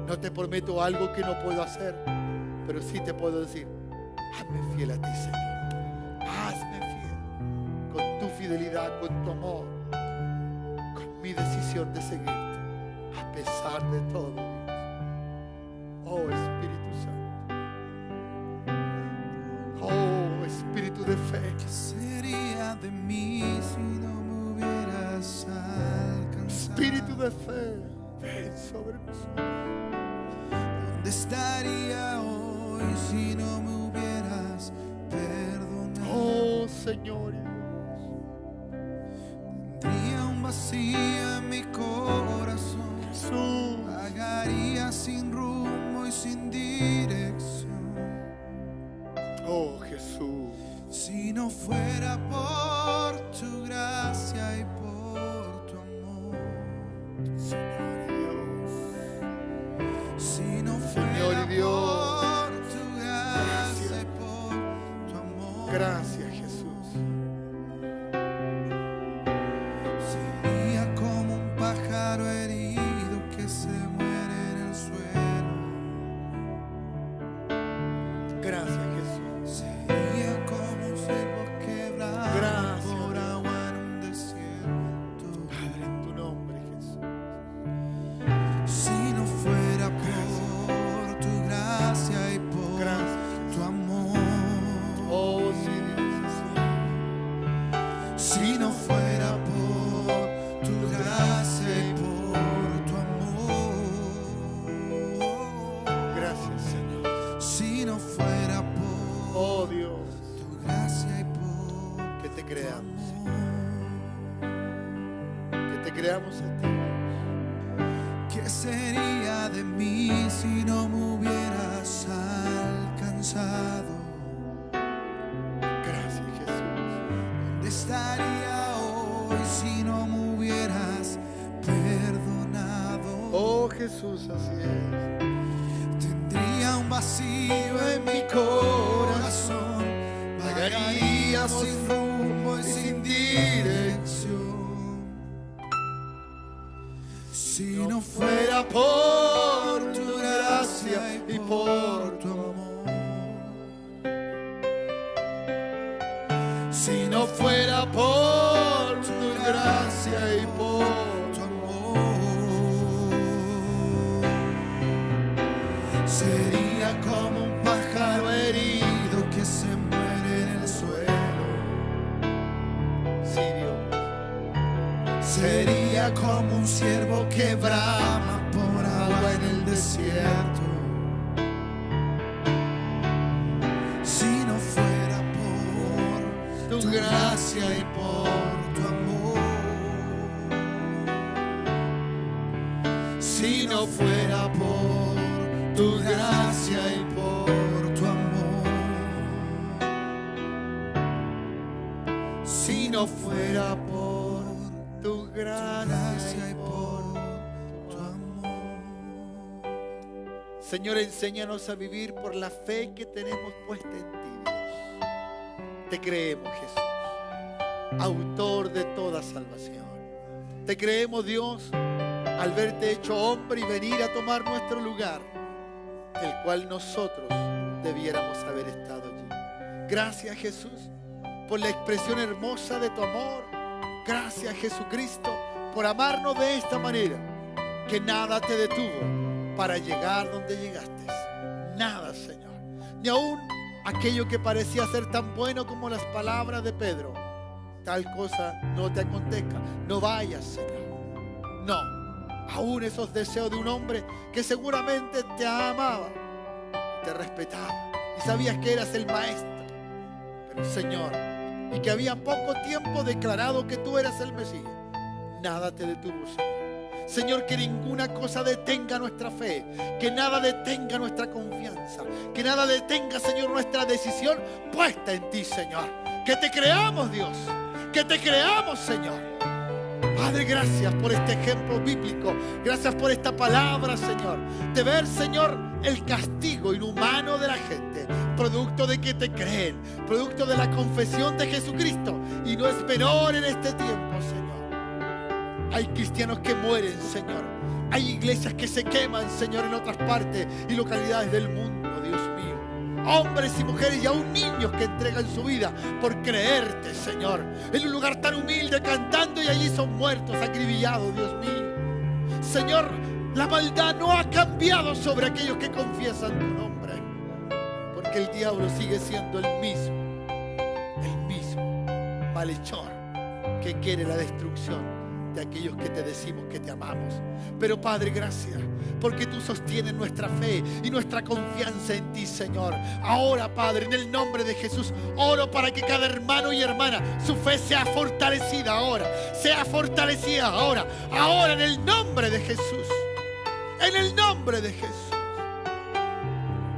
No te prometo algo que no puedo hacer, pero sí te puedo decir: hazme fiel a ti, Señor. Hazme fiel con tu fidelidad, con tu amor, con mi decisión de seguirte a pesar de todo, Dios. Oh, Espíritu Santo. Oh, Espíritu de fe. ¿Qué sería de mí si no me hubieras alcanzado? Espíritu de fe, ven sobre nosotros. ¿Dónde estaría hoy si no me hubieras perdonado? Oh, Señor y Dios. Tendría un vacío en mi corazón. Jesús. Vagaría sin rumbo y sin dirección. Oh, Jesús. Si no fuera por tu gracia y por tu amor. Señor y Dios. Si no Señor fuera y Dios. por tu gracia y por tu amor. Gracias, Jesús. Sería como un pájaro herido que se muere en el suelo. Gracias, Jesús. Sería como un ciervo quebrado Gracias, por Dios. agua en un desierto. Padre, en tu nombre, Jesús. Si no fuera por tu gracia y por Gracias, tu amor. Oh, sí, Dios, sí. Si no fuera por tu gracia y por tu amor. Gracias, Señor. Si no fuera por Oh, Dios. tu gracia y por Que te tu creamos. amor. Que te creamos a ti. ¿Qué sería de mí si no me hubieras alcanzado? Gracias, Jesús. ¿Dónde estaría hoy si no me hubieras perdonado? Oh, Jesús, así es. Tendría un vacío en mi corazón. Vagaría sin rumbo y sin dirección. Si no fuera por tu gracia y por tu amor. Si no fuera por tu gracia y por tu amor. Sería como un pájaro herido que se muere en el suelo. Sí, Dios. Sería como un ciervo que brama por agua en el desierto. Si no fuera por tu gracia y por tu amor. Si no fuera por tu gracia y por tu amor. Si no fuera por Tu tu gracia gracia y y por por tu amor. Señor, enséñanos a vivir por la fe que tenemos puesta en ti, Dios. Te creemos, Jesús, autor de toda salvación. Te creemos, Dios, al verte hecho hombre y venir a tomar nuestro lugar, el cual nosotros debiéramos haber estado allí. Gracias, Jesús, por la expresión hermosa de tu amor. Gracias, Jesucristo, por amarnos de esta manera, que nada te detuvo para llegar donde llegaste. Nada, Señor. Ni aún aquello que parecía ser tan bueno como las palabras de Pedro. Tal cosa no te acontezca. No vayas, Señor. No. Aún esos deseos de un hombre que seguramente te amaba, te respetaba y sabías que eras el maestro. Pero Señor, y que había poco tiempo declarado que tú eras el Mesías, nada te detuvo, Señor. Señor, que ninguna cosa detenga nuestra fe, que nada detenga nuestra confianza, que nada detenga, Señor, nuestra decisión puesta en ti, Señor. Que te creamos, Dios, que te creamos, Señor. Padre, gracias por este ejemplo bíblico, gracias por esta palabra, Señor, de ver, Señor, el castigo inhumano de la gente, producto de que te creen, producto de la confesión de Jesucristo, y no es menor en este tiempo, Señor. Hay cristianos que mueren, Señor. Hay iglesias que se queman, Señor, en otras partes y localidades del mundo, Dios mío. Hombres y mujeres y aún niños que entregan su vida por creerte, Señor. En un lugar tan humilde cantando y allí son muertos, acribillados, Dios mío. Señor, la maldad no ha cambiado sobre aquellos que confiesan tu nombre. Porque el diablo sigue siendo el mismo malhechor que quiere la destrucción de aquellos que te decimos que te amamos. Pero Padre, gracias, porque tú sostienes nuestra fe y nuestra confianza en ti, Señor. Ahora, Padre, en el nombre de Jesús, oro para que cada hermano y hermana, su fe sea fortalecida ahora, ahora en el nombre de Jesús, en el nombre de Jesús.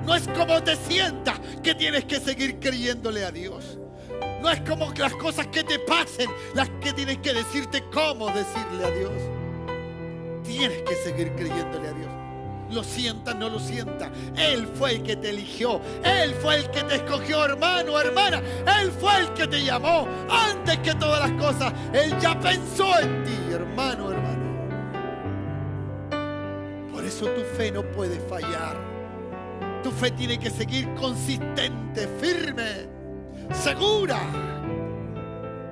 No es como te sientas que tienes que seguir creyéndole a Dios. No es como las cosas que te pasen las que tienes que decirte cómo decirle a Dios. Tienes que seguir creyéndole a Dios. Lo sientas, no lo sientas. Él fue el que te eligió. Él fue el que te escogió, hermano, hermana. Él fue el que te llamó. Antes que todas las cosas, Él ya pensó en ti, hermano, hermano. Por eso tu fe no puede fallar. Tu fe tiene que seguir consistente, firme, segura,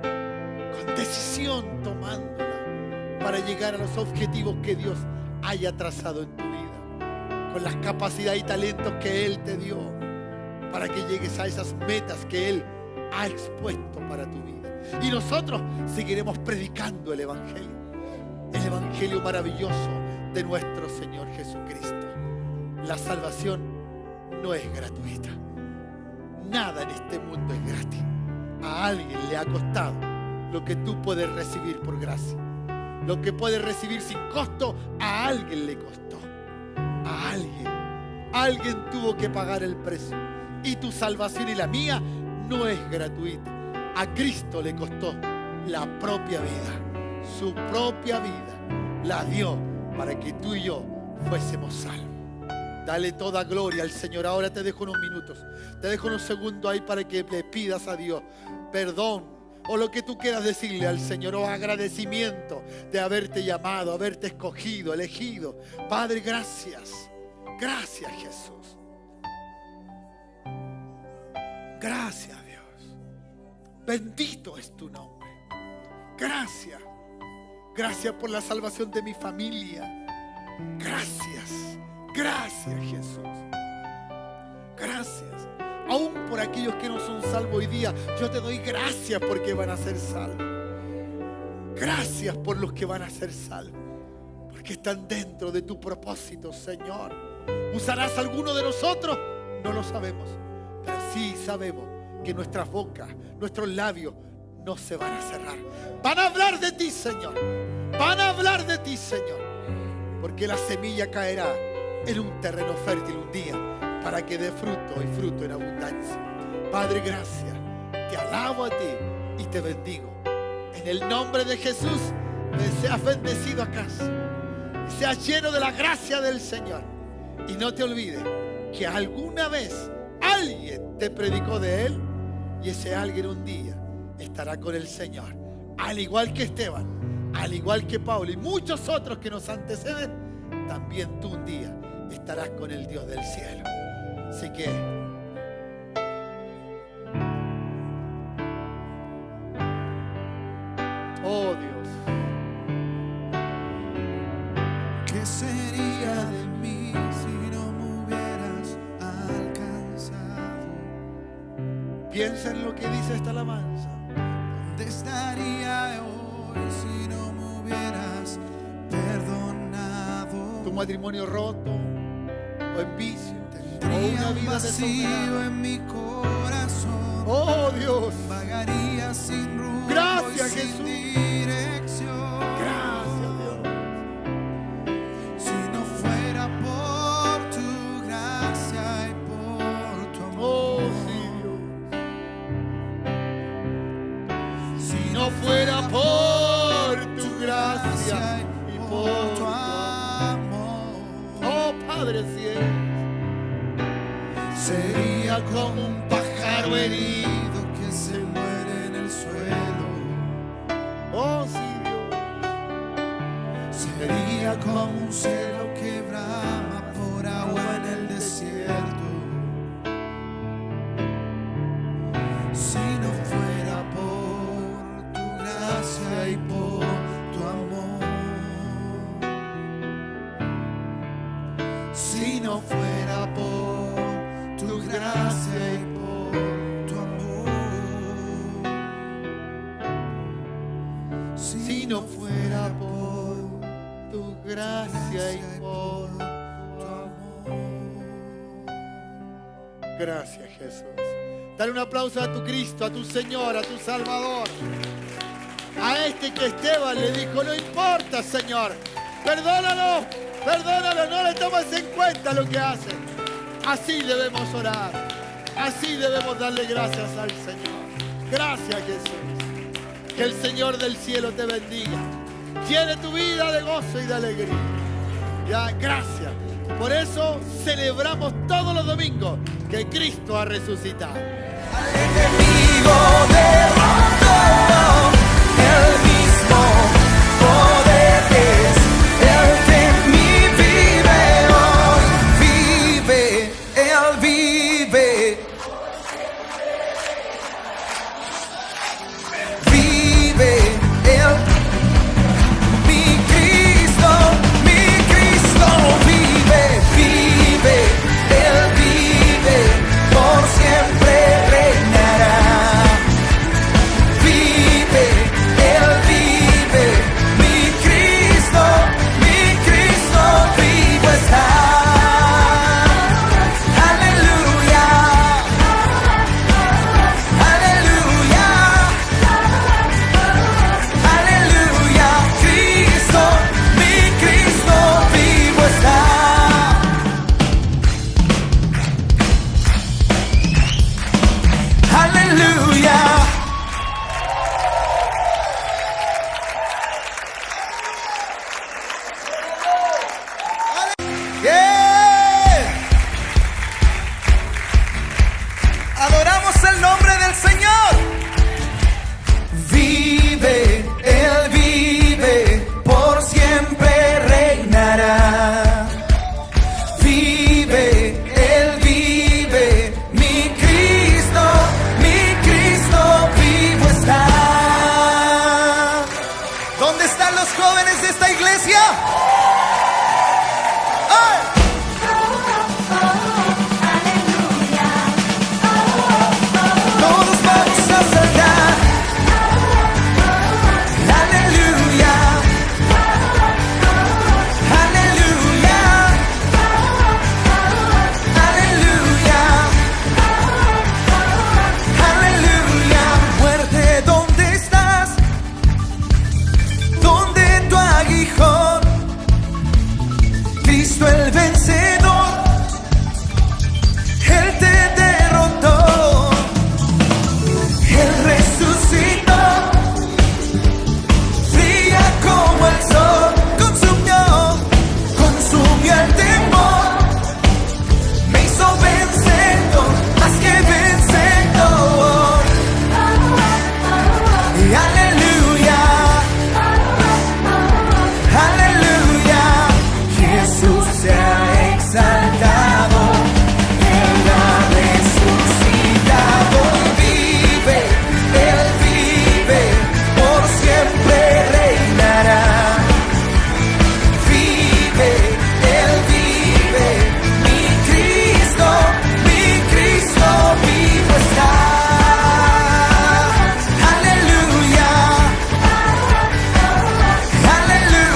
con decisión tomándola para llegar a los objetivos que Dios haya trazado en tu vida, con las capacidades y talentos que Él te dio, para que llegues a esas metas que Él ha expuesto para tu vida. Y nosotros seguiremos predicando el Evangelio maravilloso de nuestro Señor Jesucristo. La salvación no es gratuita. Nada en este mundo es gratis. A alguien le ha costado lo que tú puedes recibir por gracia. Lo que puedes recibir sin costo, a alguien le costó. A alguien. Alguien tuvo que pagar el precio. Y tu salvación y la mía no es gratuita. A Cristo le costó la propia vida. Su propia vida la dio para que tú y yo fuésemos salvos. Dale toda gloria al Señor. Ahora te dejo unos minutos, te dejo unos segundos ahí para que le pidas a Dios perdón o lo que tú quieras decirle al Señor, o agradecimiento de haberte llamado, haberte escogido, elegido. Padre, gracias. Gracias, Jesús. Gracias, Dios. Bendito es tu nombre. Gracias. Gracias por la salvación de mi familia. Gracias. Gracias, Jesús. Gracias. Aún por aquellos que no son salvos hoy día, yo te doy gracias porque van a ser salvos. Gracias por los que van a ser salvos, porque están dentro de tu propósito, Señor. ¿Usarás alguno de nosotros? No lo sabemos, pero sí sabemos que nuestras bocas, nuestros labios no se van a cerrar. Van a hablar de ti, Señor. Van a hablar de ti, Señor, porque la semilla caerá en un terreno fértil un día para que dé fruto y fruto en abundancia. Padre, gracias. Te alabo a ti y te bendigo. En el nombre de Jesús, que seas bendecido a casa. Seas lleno de la gracia del Señor. Y no te olvides que alguna vez alguien te predicó de Él, y ese alguien un día estará con el Señor. Al igual que Esteban, al igual que Pablo y muchos otros que nos anteceden, también tú un día estarás con el Dios del cielo. Así que oh Dios, ¿qué sería de mí si no me hubieras alcanzado? piensa en lo que dice esta alabanza. ¿Dónde estaría hoy si no me hubieras perdonado? Tu matrimonio roto o en vicio, Tendría un vacío en mi corazón. Oh Dios. Vagaría sin rumbo. Gracias, y sin Jesús. dirección. Gracias, Dios. Si no fuera por tu gracia y por tu amor. Oh, sí, Dios. Si no fuera por tu gracia y por tu amor. Oh, Padre cielo. Sería como un pájaro herido que se muere en el suelo. Oh, sí, Dios. Sería como un cielo que brama por agua en el desierto. Si no fuera por tu gracia y por tu amor. Si no fuera por tu gracia y por tu amor. Si no fuera por tu gracia y por tu amor. Gracias, Jesús. Dale un aplauso a tu Cristo, a tu Señor, a tu Salvador. A este que Esteban le dijo, no importa, Señor, perdónalo, perdónalo, no le tomes en cuenta lo que hace. Así debemos orar, así debemos darle gracias al Señor. Gracias, Jesús. Que el Señor del cielo te bendiga. Llene tu vida de gozo y de alegría. Ya, gracias. Por eso celebramos todos los domingos que Cristo ha resucitado. Al enemigo de